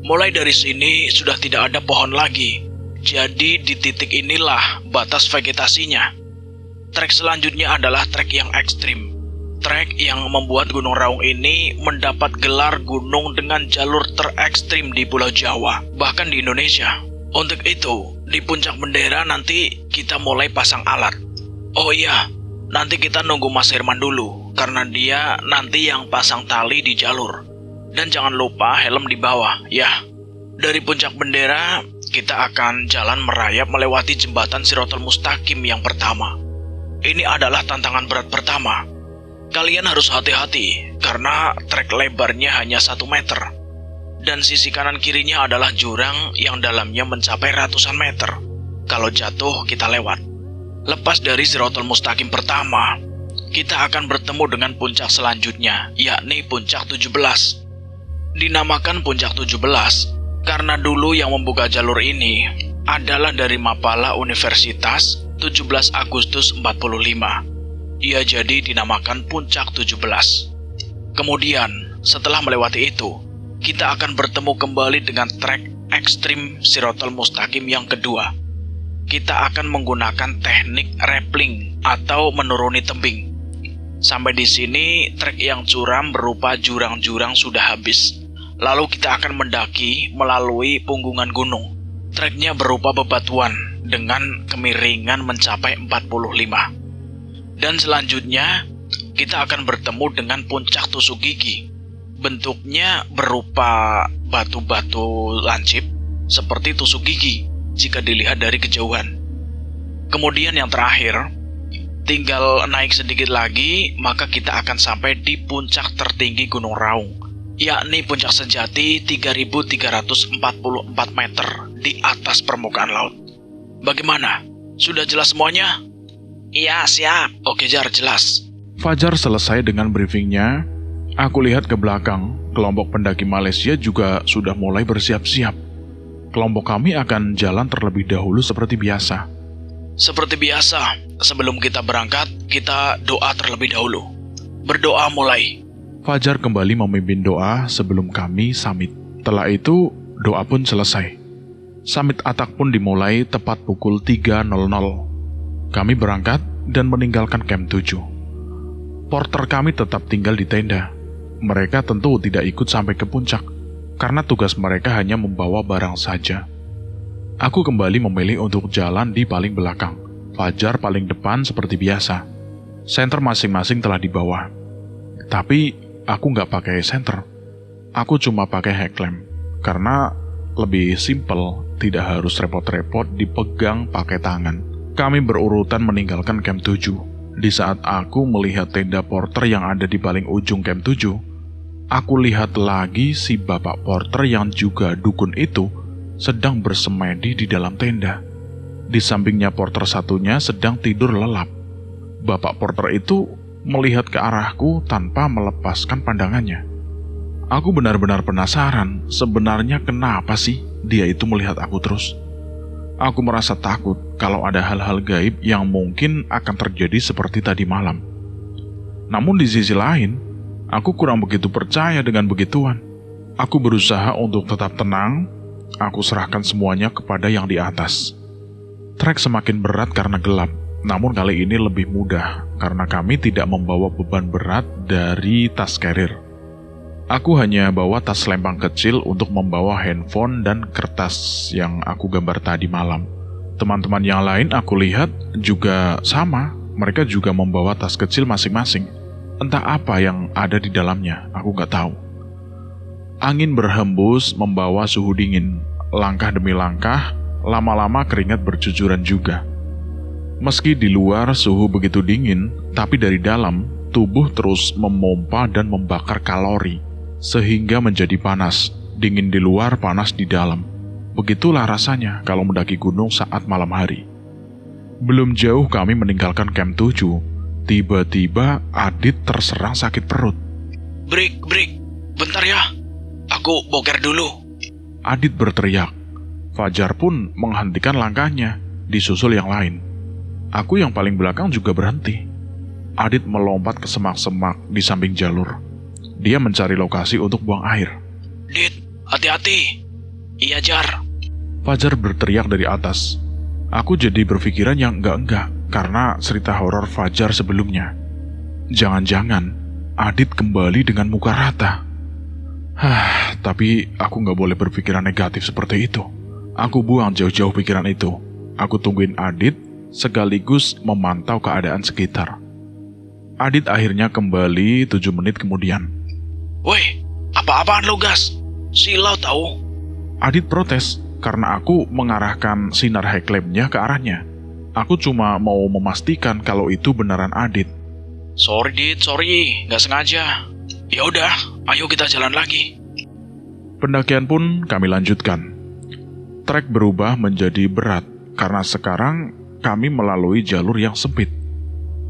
Mulai dari sini sudah tidak ada pohon lagi. Jadi di titik inilah batas vegetasinya. Trek selanjutnya adalah trek yang ekstrim. Trek yang membuat Gunung Raung ini mendapat gelar gunung dengan jalur terekstrim di Pulau Jawa, bahkan di Indonesia. Untuk itu, di Puncak Bendera nanti kita mulai pasang alat. Oh iya, nanti kita nunggu Mas Herman dulu, karena dia nanti yang pasang tali di jalur. Dan jangan lupa helm di bawah, ya. Dari Puncak Bendera, kita akan jalan merayap melewati jembatan Shirotol Mustaqim yang pertama. Ini adalah tantangan berat pertama. Kalian harus hati-hati, karena trek lebarnya hanya 1 meter. Dan sisi kanan kirinya adalah jurang yang dalamnya mencapai ratusan meter. Kalau jatuh, kita lewat. Lepas dari Shirotol Mustaqim pertama, kita akan bertemu dengan puncak selanjutnya, yakni Puncak 17. Dinamakan Puncak 17, karena dulu yang membuka jalur ini adalah dari Mapala Universitas 17 Agustus 45. Ia jadi dinamakan Puncak 17. Kemudian, setelah melewati itu, kita akan bertemu kembali dengan trek ekstrim Shirotol Mustaqim yang kedua. Kita akan menggunakan teknik rappelling atau menuruni tebing. Sampai di sini, trek yang curam berupa jurang-jurang sudah habis. Lalu kita akan mendaki melalui punggungan gunung. Treknya berupa bebatuan dengan kemiringan mencapai 45. Dan selanjutnya, kita akan bertemu dengan Puncak Tusuk Gigi. Bentuknya berupa batu-batu lancip seperti tusuk gigi jika dilihat dari kejauhan. Kemudian yang terakhir, tinggal naik sedikit lagi, maka kita akan sampai di puncak tertinggi Gunung Raung, yakni Puncak Sejati 3.344 meter di atas permukaan laut. Bagaimana? Sudah jelas semuanya? Iya, siap. Oke, Jar, jelas. Fajar selesai dengan briefingnya. Aku lihat ke belakang, kelompok pendaki Malaysia juga sudah mulai bersiap-siap. Kelompok kami akan jalan terlebih dahulu seperti biasa. Seperti biasa, sebelum kita berangkat, kita doa terlebih dahulu. Berdoa mulai. Fajar kembali memimpin doa sebelum kami summit. Setelah itu, doa pun selesai. Summit Attack pun dimulai tepat pukul 3.00. Kami berangkat dan meninggalkan camp 7. Porter kami tetap tinggal di tenda. Mereka tentu tidak ikut sampai ke puncak, karena tugas mereka hanya membawa barang saja. Aku kembali memilih untuk jalan di paling belakang, Fajar paling depan seperti biasa. Senter masing-masing telah di bawah. Tapi aku nggak pakai senter. Aku cuma pakai headlamp, karena lebih simpel, tidak harus repot-repot dipegang pakai tangan. Kami berurutan meninggalkan camp 7. Di saat aku melihat tenda porter yang ada di paling ujung camp 7, aku lihat lagi si bapak porter yang juga dukun itu sedang bersemedi di dalam tenda. Di sampingnya porter satunya sedang tidur lelap. Bapak porter itu melihat ke arahku tanpa melepaskan pandangannya. Aku benar-benar penasaran, sebenarnya kenapa sih dia itu melihat aku terus. Aku merasa takut kalau ada hal-hal gaib yang mungkin akan terjadi seperti tadi malam. Namun di sisi lain, aku kurang begitu percaya dengan begituan. Aku berusaha untuk tetap tenang. Aku serahkan semuanya kepada yang di atas. Trek semakin berat karena gelap, namun kali ini lebih mudah karena kami tidak membawa beban berat dari tas carrier. Aku hanya bawa tas lempang kecil untuk membawa handphone dan kertas yang aku gambar tadi malam. Teman-teman yang lain aku lihat juga sama, mereka juga membawa tas kecil masing-masing. Entah apa yang ada di dalamnya, aku nggak tahu. Angin berhembus membawa suhu dingin. Langkah demi langkah, lama-lama keringat bercucuran juga. Meski di luar suhu begitu dingin, tapi dari dalam, tubuh terus memompa dan membakar kalori, sehingga menjadi panas. Dingin di luar, panas di dalam. Begitulah rasanya kalau mendaki gunung saat malam hari. Belum jauh kami meninggalkan camp 7, tiba-tiba Adit terserang sakit perut. Break, bentar ya. Aku boker dulu. Adit berteriak. Fajar pun menghentikan langkahnya, disusul yang lain. Aku yang paling belakang juga berhenti. Adit melompat ke semak-semak di samping jalur. Dia mencari lokasi untuk buang air. Dit, hati-hati. Iya, Jar. Fajar berteriak dari atas. Aku jadi berpikiran yang enggak-enggak karena cerita horor Fajar sebelumnya. Jangan-jangan Adit kembali dengan muka rata. Tapi aku nggak boleh berpikiran negatif seperti itu. Aku buang jauh-jauh pikiran itu. Aku tungguin Adit, sekaligus memantau keadaan sekitar. Adit akhirnya kembali 7 menit kemudian. Woi, apa-apaan lo, Gas? Silau tahu. Adit protes karena aku mengarahkan sinar headlampnya ke arahnya. Aku cuma mau memastikan kalau itu beneran Adit. Sorry, Dit, sorry. Nggak sengaja. Ya udah, ayo kita jalan lagi. Pendakian pun kami lanjutkan. Trek berubah menjadi berat karena sekarang kami melalui jalur yang sempit.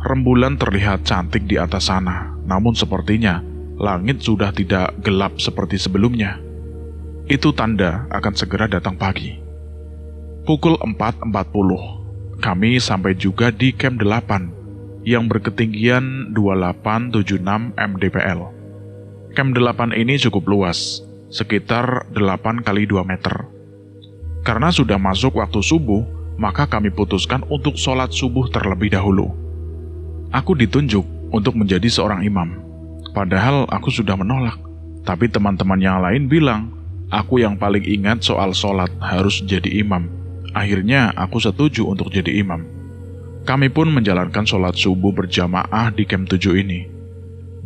Rembulan terlihat cantik di atas sana, namun sepertinya langit sudah tidak gelap seperti sebelumnya. Itu tanda akan segera datang pagi. Pukul 4.40, kami sampai juga di camp 8 yang berketinggian 2876 mdpl. Camp 8 ini cukup luas, sekitar 8 kali 2 meter. Karena sudah masuk waktu subuh, maka kami putuskan untuk sholat subuh terlebih dahulu. Aku ditunjuk untuk menjadi seorang imam. Padahal aku sudah menolak, tapi teman-teman yang lain bilang, aku yang paling ingat soal sholat harus jadi imam. Akhirnya aku setuju untuk jadi imam. Kami pun menjalankan sholat subuh berjamaah di camp 7 ini.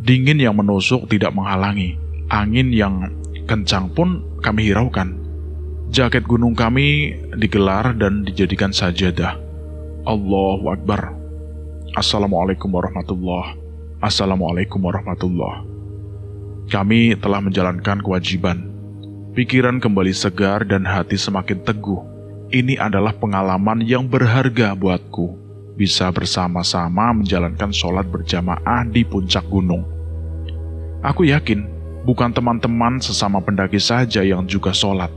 Dingin yang menusuk tidak menghalangi. Angin yang kencang pun kami hiraukan. Jaket gunung kami digelar dan dijadikan sajadah. Allahu Akbar. Assalamualaikum warahmatullahi. Assalamualaikum warahmatullahi. Kami telah menjalankan kewajiban. Pikiran kembali segar dan hati semakin teguh. Ini adalah pengalaman yang berharga buatku. Bisa bersama-sama menjalankan sholat berjamaah di puncak gunung. Aku yakin bukan teman-teman sesama pendaki saja yang juga sholat,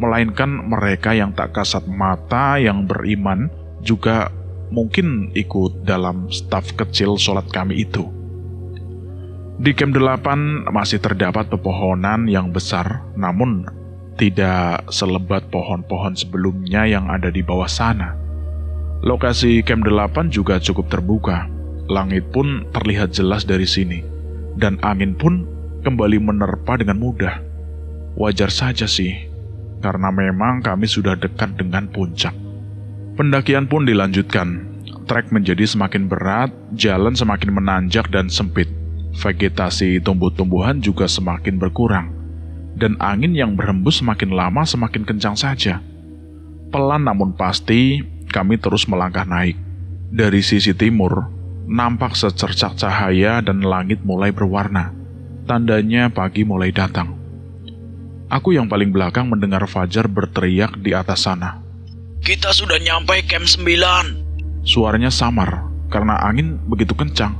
melainkan mereka yang tak kasat mata yang beriman juga mungkin ikut dalam staf kecil sholat kami itu. Di camp 8 masih terdapat pepohonan yang besar, namun tidak selebat pohon-pohon sebelumnya yang ada di bawah sana. Lokasi camp 8 juga cukup terbuka. Langit pun terlihat jelas dari sini, dan angin pun kembali menerpa dengan mudah. Wajar saja sih, karena memang kami sudah dekat dengan puncak. Pendakian pun dilanjutkan. Trek menjadi semakin berat, jalan semakin menanjak dan sempit. Vegetasi tumbuh-tumbuhan juga semakin berkurang, dan angin yang berhembus semakin lama semakin kencang saja. Pelan namun pasti, kami terus melangkah naik. Dari sisi timur, nampak secercak cahaya dan langit mulai berwarna. Tandanya pagi mulai datang. Aku yang paling belakang mendengar Fajar berteriak di atas sana. Kita sudah nyampe camp 9. Suaranya samar karena angin begitu kencang,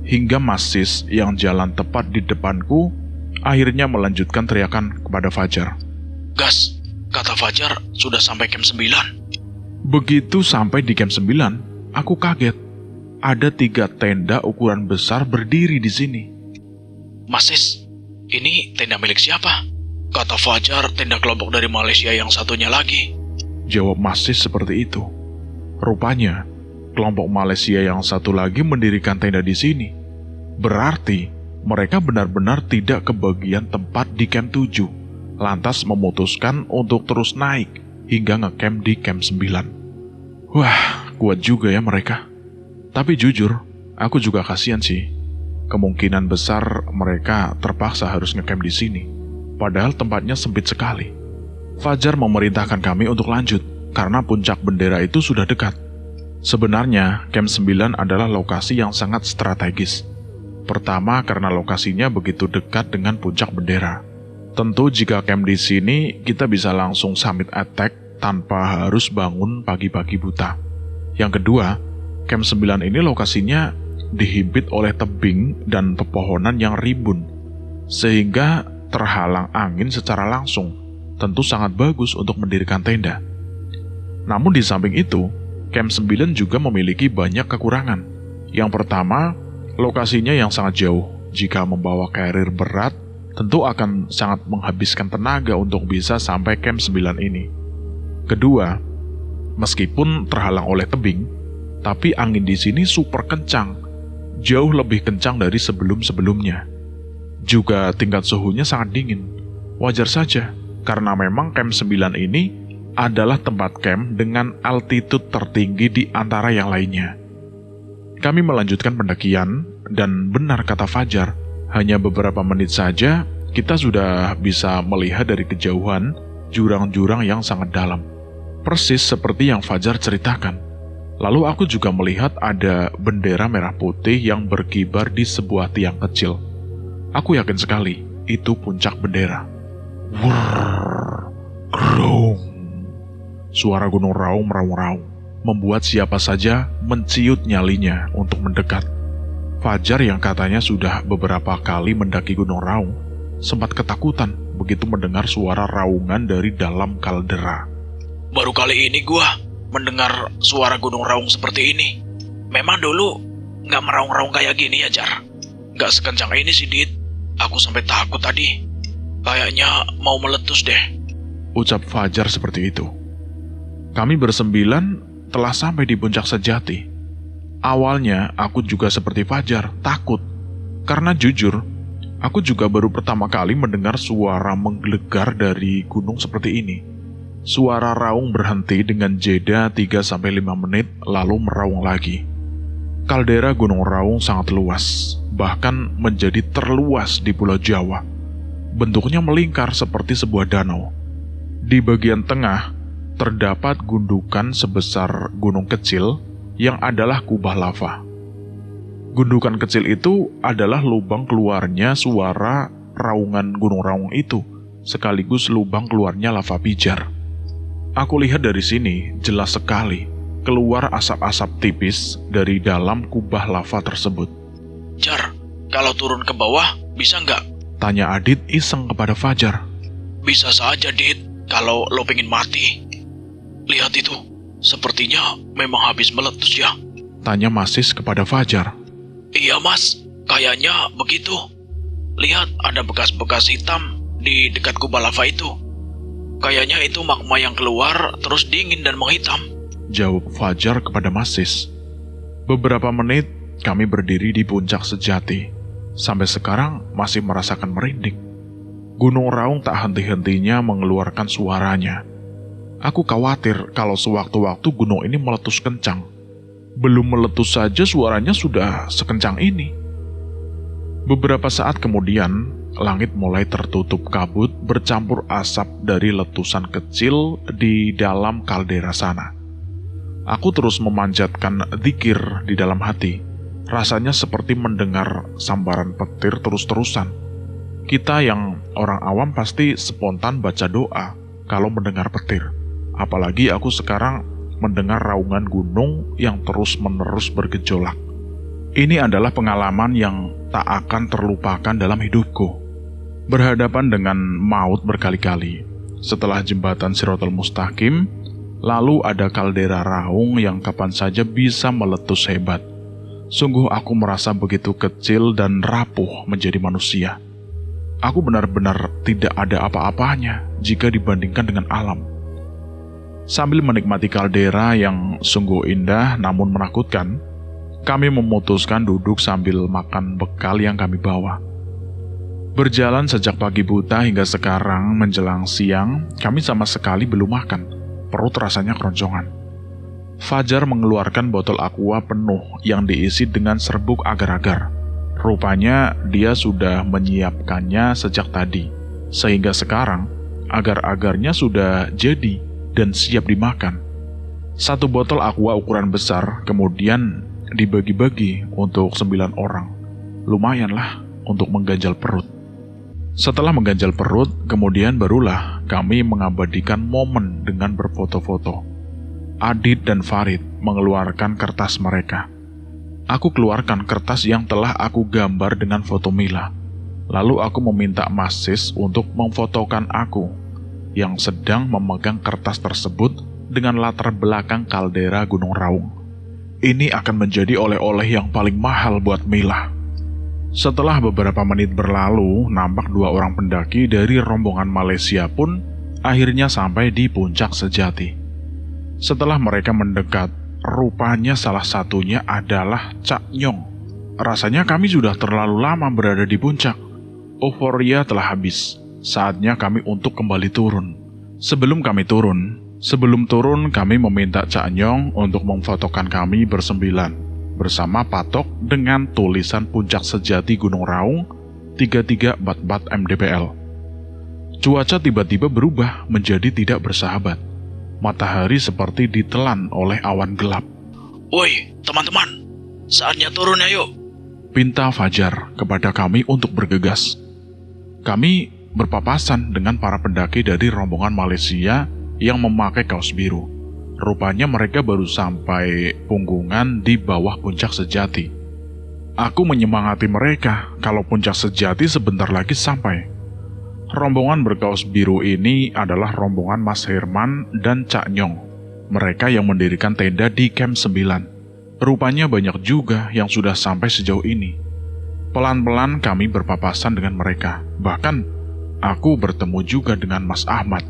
hingga Masis yang jalan tepat di depanku akhirnya melanjutkan teriakan kepada Fajar. Gas, kata Fajar sudah sampai camp 9. Begitu sampai di camp 9, aku kaget. Ada 3 tenda ukuran besar berdiri di sini. Masis, ini tenda milik siapa? Kata Fajar tenda kelompok dari Malaysia yang satunya lagi. Jawab Masis seperti itu. Rupanya, kelompok Malaysia yang satu lagi mendirikan tenda di sini. Berarti, mereka benar-benar tidak kebagian tempat di camp 7, lantas memutuskan untuk terus naik hingga ngecamp di camp 9. Wah, kuat juga ya mereka. Tapi jujur, aku juga kasihan sih. Kemungkinan besar mereka terpaksa harus ngecamp di sini, padahal tempatnya sempit sekali. Fajar memerintahkan kami untuk lanjut, karena puncak bendera itu sudah dekat. Sebenarnya, camp 9 adalah lokasi yang sangat strategis. Pertama, karena lokasinya begitu dekat dengan puncak bendera. Tentu jika camp di sini, kita bisa langsung summit attack tanpa harus bangun pagi-pagi buta. Yang kedua, camp 9 ini lokasinya dihimpit oleh tebing dan pepohonan yang rimbun, sehingga terhalang angin secara langsung. Tentu sangat bagus untuk mendirikan tenda. Namun di samping itu, camp 9 juga memiliki banyak kekurangan. Yang pertama, lokasinya yang sangat jauh. Jika membawa carrier berat, tentu akan sangat menghabiskan tenaga untuk bisa sampai camp 9 ini. Kedua, meskipun terhalang oleh tebing, tapi angin di sini super kencang, jauh lebih kencang dari sebelum-sebelumnya. Juga tingkat suhunya sangat dingin. Wajar saja, karena memang camp 9 ini adalah tempat camp dengan altitude tertinggi di antara yang lainnya. Kami melanjutkan pendakian, dan benar kata Fajar, hanya beberapa menit saja kita sudah bisa melihat dari kejauhan jurang-jurang yang sangat dalam. Persis seperti yang Fajar ceritakan. Lalu aku juga melihat ada bendera merah putih yang berkibar di sebuah tiang kecil. Aku yakin sekali, itu puncak bendera. Wurr, grung. Suara Gunung Raung meraung-raung, membuat siapa saja menciut nyalinya untuk mendekat. Fajar yang katanya sudah beberapa kali mendaki Gunung Raung, sempat ketakutan begitu mendengar suara raungan dari dalam kaldera. Baru kali ini gua mendengar suara Gunung Raung seperti ini. Memang dulu nggak meraung-raung kayak gini ya, Jar. Nggak sekencang ini sih, Dit. Aku sampai takut tadi. Kayaknya mau meletus deh. Ucap Fajar seperti itu. Kami bersembilan telah sampai di puncak sejati. Awalnya aku juga seperti Fajar, takut. Karena jujur, aku juga baru pertama kali mendengar suara menggelegar dari gunung seperti ini. Suara raung berhenti dengan jeda 3-5 menit lalu meraung lagi. Kaldera Gunung Raung sangat luas, bahkan menjadi terluas di Pulau Jawa. Bentuknya melingkar seperti sebuah danau. Di bagian tengah, terdapat gundukan sebesar gunung kecil yang adalah kubah lava. Gundukan kecil itu adalah lubang keluarnya suara raungan Gunung Raung itu, sekaligus lubang keluarnya lava pijar. Aku lihat dari sini jelas sekali keluar asap-asap tipis dari dalam kubah lava tersebut. Jar, kalau turun ke bawah bisa nggak? Tanya Adit iseng kepada Fajar. Bisa saja, Dit, kalau lo pengen mati. Lihat itu, sepertinya memang habis meletus ya. Tanya Masis kepada Fajar. Iya, Mas, kayaknya begitu. lihat ada bekas-bekas hitam di dekat kubah lava itu. Kayaknya itu magma yang keluar terus dingin dan menghitam. Jawab Fajar kepada Mas Sis. Beberapa menit kami berdiri di puncak sejati. Sampai sekarang masih merasakan merinding. Gunung Raung tak henti-hentinya mengeluarkan suaranya. Aku khawatir kalau sewaktu-waktu gunung ini meletus kencang. Belum meletus saja suaranya sudah sekencang ini. Beberapa saat kemudian, langit mulai tertutup kabut bercampur asap dari letusan kecil di dalam kaldera sana. Aku terus memanjatkan dzikir di dalam hati. Rasanya seperti mendengar sambaran petir terus-terusan. Kita yang orang awam pasti spontan baca doa kalau mendengar petir. Apalagi aku sekarang mendengar raungan gunung yang terus-menerus bergejolak. Ini adalah pengalaman yang tak akan terlupakan dalam hidupku. Berhadapan dengan maut berkali-kali. Setelah jembatan Shiratal Mustaqim, lalu ada kaldera Raung yang kapan saja bisa meletus hebat. Sungguh aku merasa begitu kecil dan rapuh menjadi manusia. Aku benar-benar tidak ada apa-apanya jika dibandingkan dengan alam. Sambil menikmati kaldera yang sungguh indah namun menakutkan, kami memutuskan duduk sambil makan bekal yang kami bawa. Berjalan sejak pagi buta hingga sekarang menjelang siang, kami sama sekali belum makan. Perut rasanya keroncongan. Fajar mengeluarkan botol aqua penuh yang diisi dengan serbuk agar-agar. Rupanya dia sudah menyiapkannya sejak tadi, sehingga sekarang agar-agarnya sudah jadi dan siap dimakan. Satu botol aqua ukuran besar kemudian dibagi-bagi untuk 9 orang. Lumayanlah untuk mengganjal perut. Setelah mengganjal perut, kemudian barulah kami mengabadikan momen dengan berfoto-foto. Adit dan Farid mengeluarkan kertas mereka. Aku keluarkan kertas yang telah aku gambar dengan foto Mila. Lalu aku meminta Mas Sis untuk memfotokan aku yang sedang memegang kertas tersebut dengan latar belakang kaldera Gunung Raung. Ini akan menjadi oleh-oleh yang paling mahal buat Mila. Setelah beberapa menit berlalu, nampak 2 orang pendaki dari rombongan Malaysia pun akhirnya sampai di puncak sejati. Setelah mereka mendekat, rupanya salah satunya adalah Cak Nyong. Rasanya kami sudah terlalu lama berada di puncak. Euforia telah habis. Saatnya kami untuk kembali turun. Sebelum turun, kami meminta Cak Nyong untuk memfotokan kami bersembilan bersama patok dengan tulisan Puncak Sejati Gunung Raung 3344 mdpl. Cuaca tiba-tiba berubah menjadi tidak bersahabat. Matahari seperti ditelan oleh awan gelap. Woi, teman-teman, saatnya turun ayo. Pinta Fajar kepada kami untuk bergegas. Kami berpapasan dengan para pendaki dari rombongan Malaysia yang memakai kaos biru. Rupanya mereka baru sampai punggungan di bawah puncak sejati. Aku menyemangati mereka kalau puncak sejati sebentar lagi sampai. Rombongan berkaos biru ini adalah rombongan Mas Herman dan Cak Nyong. Mereka yang mendirikan tenda di Camp 9. Rupanya banyak juga yang sudah sampai sejauh ini. Pelan-pelan kami berpapasan dengan mereka. Bahkan, aku bertemu juga dengan Mas Ahmad.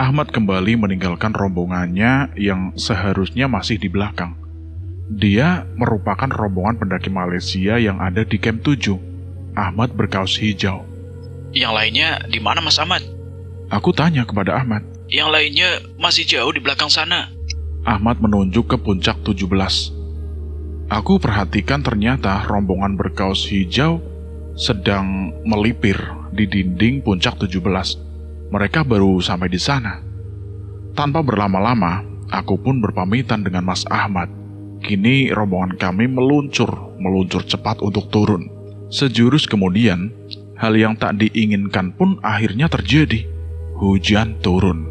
Ahmad kembali meninggalkan rombongannya yang seharusnya masih di belakang. Dia merupakan rombongan pendaki Malaysia yang ada di Camp 7. Ahmad berkaos hijau. Yang lainnya di mana, Mas Ahmad? Aku tanya kepada Ahmad. Yang lainnya masih jauh di belakang sana. Ahmad menunjuk ke puncak 17. Aku perhatikan ternyata rombongan berkaos hijau sedang melipir di dinding puncak 17. Mereka baru sampai di sana. Tanpa berlama-lama, aku pun berpamitan dengan Mas Ahmad. Kini rombongan kami meluncur cepat untuk turun. Sejurus kemudian, hal yang tak diinginkan pun akhirnya terjadi. Hujan turun.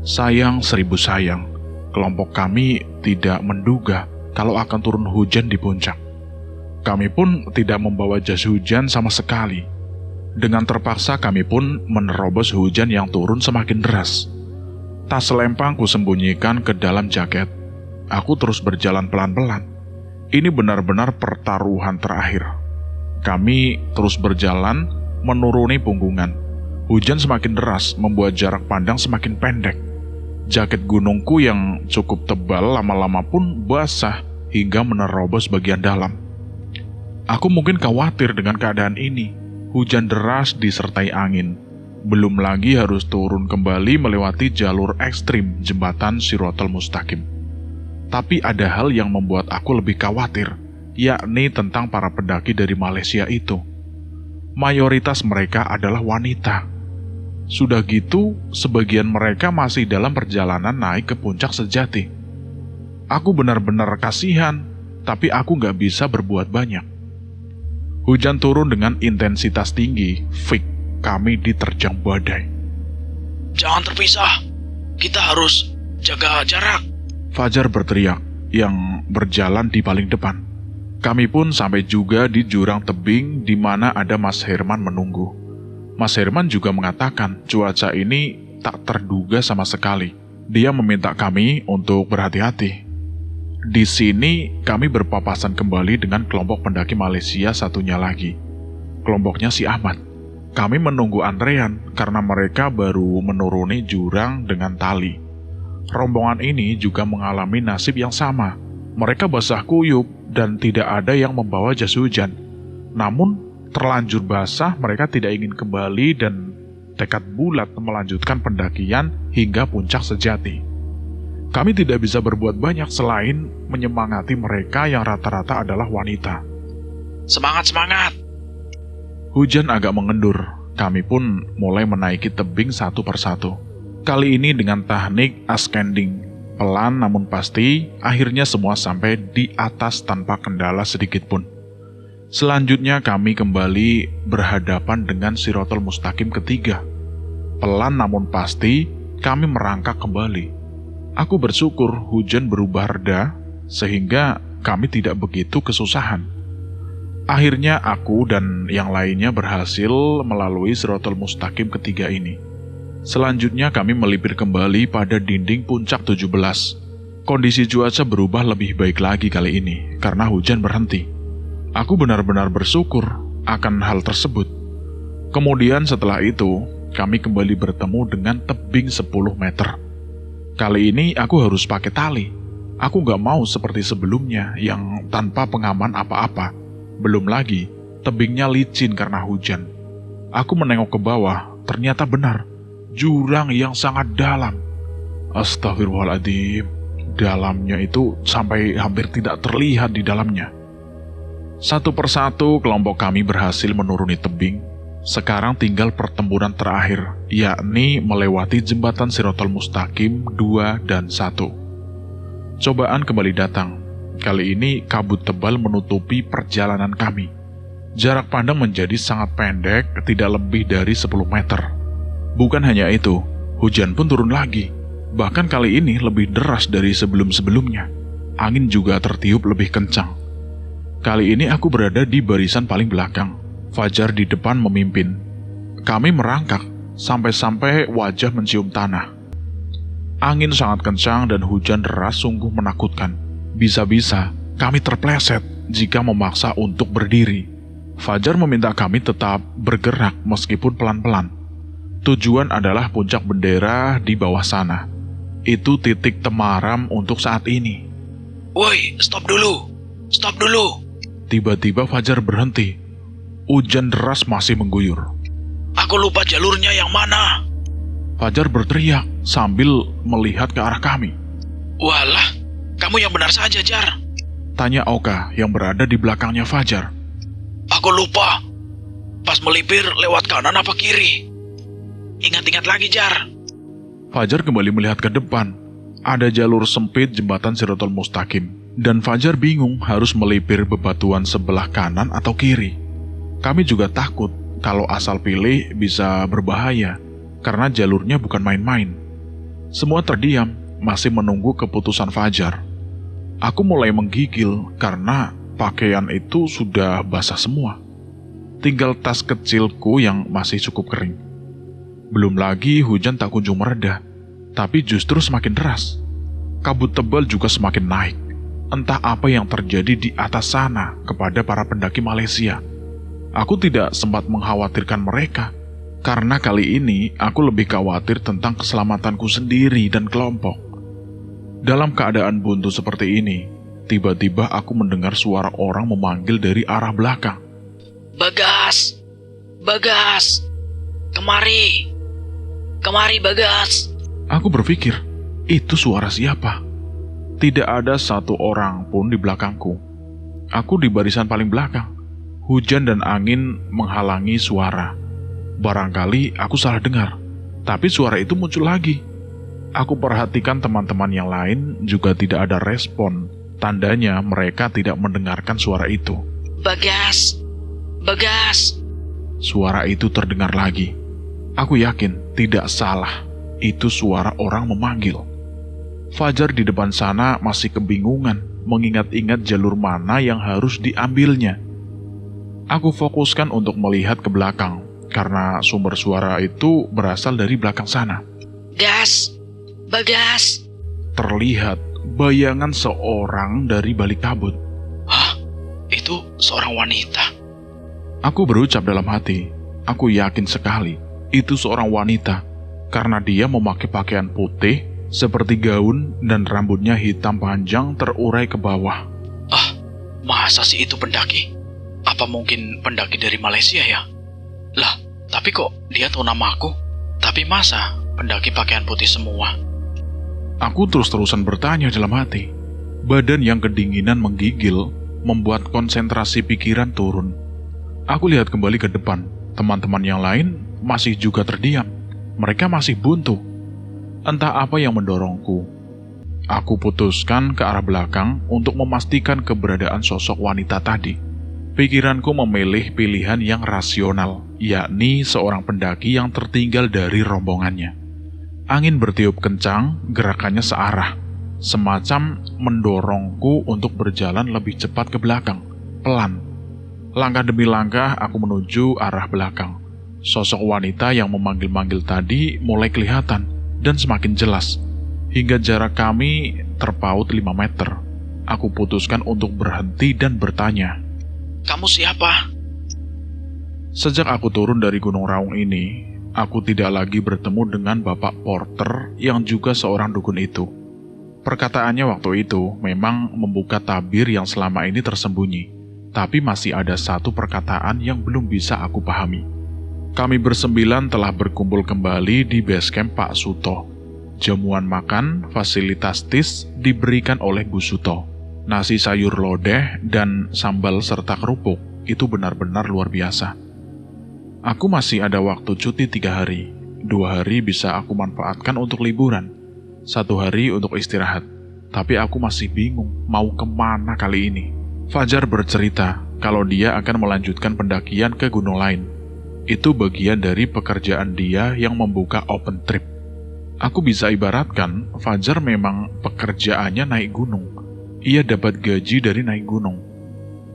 Sayang 1000 sayang, kelompok kami tidak menduga kalau akan turun hujan di puncak. Kami pun tidak membawa jas hujan sama sekali. Dengan terpaksa kami pun menerobos hujan yang turun semakin deras. Tas selempang kusembunyikan ke dalam jaket. Aku terus berjalan pelan-pelan. Ini benar-benar pertaruhan terakhir. Kami terus berjalan menuruni punggungan. Hujan semakin deras membuat jarak pandang semakin pendek. Jaket gunungku yang cukup tebal lama-lama pun basah hingga menerobos bagian dalam. Aku mungkin khawatir dengan keadaan ini. Hujan deras disertai angin. Belum lagi harus turun kembali melewati jalur ekstrim jembatan Shiratal Mustaqim. Tapi ada hal yang membuat aku lebih khawatir, yakni tentang para pendaki dari Malaysia itu. Mayoritas mereka adalah wanita. Sudah gitu, sebagian mereka masih dalam perjalanan naik ke puncak sejati. Aku benar-benar kasihan, tapi aku nggak bisa berbuat banyak. Hujan turun dengan intensitas tinggi. Fik, kami diterjang badai. Jangan terpisah. Kita harus jaga jarak. Fajar berteriak, yang berjalan di paling depan. Kami pun sampai juga di jurang tebing di mana ada Mas Herman menunggu. Mas Herman juga mengatakan cuaca ini tak terduga sama sekali. Dia meminta kami untuk berhati-hati. Di sini kami berpapasan kembali dengan kelompok pendaki Malaysia satunya lagi. Kelompoknya si Ahmad. Kami menunggu antrean karena mereka baru menuruni jurang dengan tali. Rombongan ini juga mengalami nasib yang sama. Mereka basah kuyup dan tidak ada yang membawa jas hujan. Namun, terlanjur basah, mereka tidak ingin kembali dan tekad bulat melanjutkan pendakian hingga puncak sejati. Kami tidak bisa berbuat banyak selain menyemangati mereka yang rata-rata adalah wanita. Semangat, semangat! Hujan agak mengendur. Kami pun mulai menaiki tebing satu persatu. Kali ini dengan teknik ascending. Pelan namun pasti, akhirnya semua sampai di atas tanpa kendala sedikit pun. Selanjutnya kami kembali berhadapan dengan Shiratal Mustaqim ketiga. Pelan namun pasti, kami merangkak kembali. Aku bersyukur hujan berubah reda, sehingga kami tidak begitu kesusahan. Akhirnya aku dan yang lainnya berhasil melalui Shiratal Mustaqim ketiga ini. Selanjutnya kami melipir kembali pada dinding puncak 17. Kondisi cuaca berubah lebih baik lagi kali ini, karena hujan berhenti. Aku benar-benar bersyukur akan hal tersebut. Kemudian setelah itu, kami kembali bertemu dengan tebing 10 meter. Kali ini aku harus pakai tali. Aku gak mau seperti sebelumnya yang tanpa pengaman apa-apa. Belum lagi, tebingnya licin karena hujan. Aku menengok ke bawah, ternyata benar. Jurang yang sangat dalam. Astagfirullahaladzim. Dalamnya itu sampai hampir tidak terlihat di dalamnya. Satu persatu kelompok kami berhasil menuruni tebing. Sekarang tinggal pertempuran terakhir, yakni melewati jembatan Shiratal Mustaqim 2 dan 1. Cobaan kembali datang. Kali ini kabut tebal menutupi perjalanan kami. Jarak pandang menjadi sangat pendek, tidak lebih dari 10 meter. Bukan hanya itu, hujan pun turun lagi. Bahkan kali ini lebih deras dari sebelum-sebelumnya. Angin juga tertiup lebih kencang. Kali ini aku berada di barisan paling belakang. Fajar di depan memimpin. Kami merangkak, sampai-sampai wajah mencium tanah. Angin sangat kencang dan hujan deras sungguh menakutkan. Bisa-bisa kami terpleset jika memaksa untuk berdiri. Fajar meminta kami tetap bergerak meskipun pelan-pelan. Tujuan adalah puncak bendera di bawah sana. Itu titik temaram untuk saat ini. Woi, stop dulu! Stop dulu! Tiba-tiba Fajar berhenti. Hujan deras masih mengguyur. Aku lupa jalurnya yang mana. Fajar berteriak sambil melihat ke arah kami. Walah, kamu yang benar saja, Jar. Tanya Oka yang berada di belakangnya Fajar. Aku lupa. Pas melipir lewat kanan apa kiri? Ingat-ingat lagi, Jar. Fajar kembali melihat ke depan. Ada jalur sempit jembatan Shiratal Mustaqim. Dan Fajar bingung harus melipir bebatuan sebelah kanan atau kiri. Kami juga takut kalau asal pilih bisa berbahaya, karena jalurnya bukan main-main. Semua terdiam, masih menunggu keputusan Fajar. Aku mulai menggigil karena pakaian itu sudah basah semua. Tinggal tas kecilku yang masih cukup kering. Belum lagi hujan tak kunjung mereda, tapi justru semakin deras. Kabut tebal juga semakin naik. Entah apa yang terjadi di atas sana kepada para pendaki Malaysia. Aku tidak sempat mengkhawatirkan mereka, karena kali ini aku lebih khawatir tentang keselamatanku sendiri dan kelompok. Dalam keadaan buntu seperti ini, tiba-tiba aku mendengar suara orang memanggil dari arah belakang. Bagas! Bagas! Kemari! Kemari, Bagas! Aku berpikir, itu suara siapa? Tidak ada satu orang pun di belakangku. Aku di barisan paling belakang. Hujan dan angin menghalangi suara. Barangkali aku salah dengar, tapi suara itu muncul lagi. Aku perhatikan teman-teman yang lain juga tidak ada respon. Tandanya mereka tidak mendengarkan suara itu. Bagas! Bagas! Suara itu terdengar lagi. Aku yakin tidak salah. Itu suara orang memanggil. Fajar di depan sana masih kebingungan mengingat-ingat jalur mana yang harus diambilnya. Aku fokuskan untuk melihat ke belakang, karena sumber suara itu berasal dari belakang sana. Gas! Bagas! Terlihat bayangan seorang dari balik kabut. Hah? Itu seorang wanita. Aku berucap dalam hati, aku yakin sekali itu seorang wanita, karena dia memakai pakaian putih seperti gaun dan rambutnya hitam panjang terurai ke bawah. Ah, masa sih itu pendaki? Apa mungkin pendaki dari Malaysia ya? Lah, tapi kok dia tahu namaku? Tapi masa pendaki pakaian putih semua? Aku terus-terusan bertanya dalam hati. Badan yang kedinginan menggigil membuat konsentrasi pikiran turun. Aku lihat kembali ke depan. Teman-teman yang lain masih juga terdiam. Mereka masih buntu. Entah apa yang mendorongku. Aku putuskan ke arah belakang untuk memastikan keberadaan sosok wanita tadi. Pikiranku memilih pilihan yang rasional, yakni seorang pendaki yang tertinggal dari rombongannya. Angin bertiup kencang, gerakannya searah, semacam mendorongku untuk berjalan lebih cepat ke belakang, pelan. Langkah demi langkah aku menuju arah belakang. Sosok wanita yang memanggil-manggil tadi mulai kelihatan dan semakin jelas, hingga jarak kami terpaut 5 meter. Aku putuskan untuk berhenti dan bertanya. Kamu siapa? Sejak aku turun dari Gunung Raung ini, aku tidak lagi bertemu dengan Bapak Porter yang juga seorang dukun itu. Perkataannya waktu itu memang membuka tabir yang selama ini tersembunyi, tapi masih ada satu perkataan yang belum bisa aku pahami. Kami bersembilan telah berkumpul kembali di base camp Pak Suto. Jamuan makan, fasilitas tis diberikan oleh Bu Suto. Nasi sayur lodeh dan sambal serta kerupuk itu benar-benar luar biasa. Aku masih ada waktu cuti 3 hari. 2 hari bisa aku manfaatkan untuk liburan. 1 hari untuk istirahat. Tapi aku masih bingung mau kemana kali ini. Fajar bercerita kalau dia akan melanjutkan pendakian ke gunung lain. Itu bagian dari pekerjaan dia yang membuka open trip. Aku bisa ibaratkan Fajar memang pekerjaannya naik gunung. Ia dapat gaji dari naik gunung.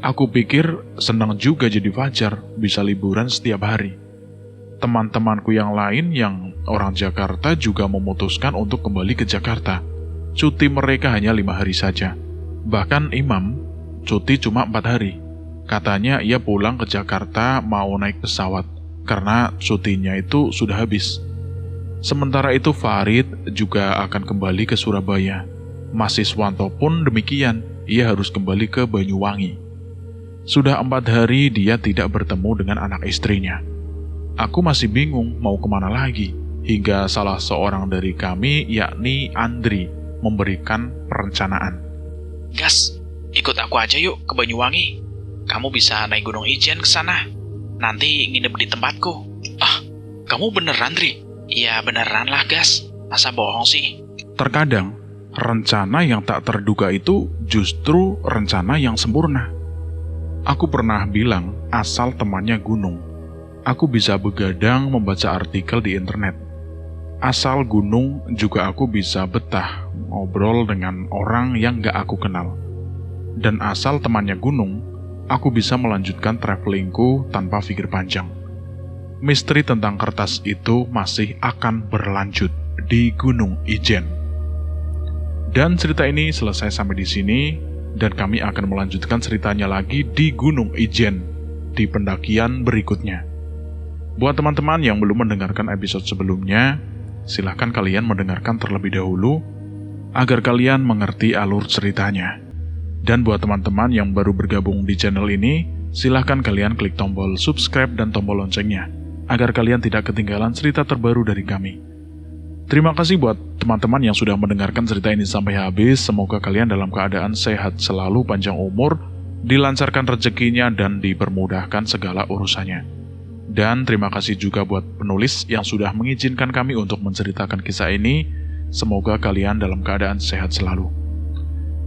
Aku pikir senang juga jadi Fajar, bisa liburan setiap hari. Teman-temanku yang lain yang orang Jakarta juga memutuskan untuk kembali ke Jakarta. Cuti mereka hanya 5 hari saja. Bahkan Imam, cuti cuma 4 hari. Katanya ia pulang ke Jakarta mau naik pesawat, karena cutinya itu sudah habis. Sementara itu Farid juga akan kembali ke Surabaya. Mas Siswanto pun demikian, ia harus kembali ke Banyuwangi. Sudah 4 hari dia tidak bertemu dengan anak istrinya. Aku masih bingung mau kemana lagi, hingga salah seorang dari kami, yakni Andri, memberikan perencanaan. Gas, ikut aku aja yuk ke Banyuwangi. Kamu bisa naik Gunung Ijen ke sana. Nanti nginep di tempatku. Ah, kamu beneran, Dri? Iya beneran lah, Gas. Masa bohong sih? Terkadang, rencana yang tak terduga itu justru rencana yang sempurna. Aku pernah bilang asal temannya gunung. Aku bisa begadang membaca artikel di internet. Asal gunung juga aku bisa betah ngobrol dengan orang yang gak aku kenal. Dan asal temannya gunung, aku bisa melanjutkan travelingku tanpa pikir panjang. Misteri tentang kertas itu masih akan berlanjut di Gunung Ijen. Dan cerita ini selesai sampai di sini, dan kami akan melanjutkan ceritanya lagi di Gunung Ijen, di pendakian berikutnya. Buat teman-teman yang belum mendengarkan episode sebelumnya, silahkan kalian mendengarkan terlebih dahulu agar kalian mengerti alur ceritanya. Dan buat teman-teman yang baru bergabung di channel ini, silahkan kalian klik tombol subscribe dan tombol loncengnya agar kalian tidak ketinggalan cerita terbaru dari kami. Terima kasih buat teman-teman yang sudah mendengarkan cerita ini sampai habis. Semoga kalian dalam keadaan sehat selalu, panjang umur, dilancarkan rezekinya, dan dipermudahkan segala urusannya. Dan terima kasih juga buat penulis yang sudah mengizinkan kami untuk menceritakan kisah ini. Semoga kalian dalam keadaan sehat selalu.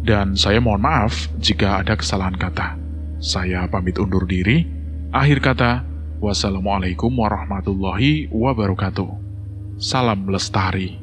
Dan saya mohon maaf jika ada kesalahan kata. Saya pamit undur diri. Akhir kata, wassalamualaikum warahmatullahi wabarakatuh. Salam lestari.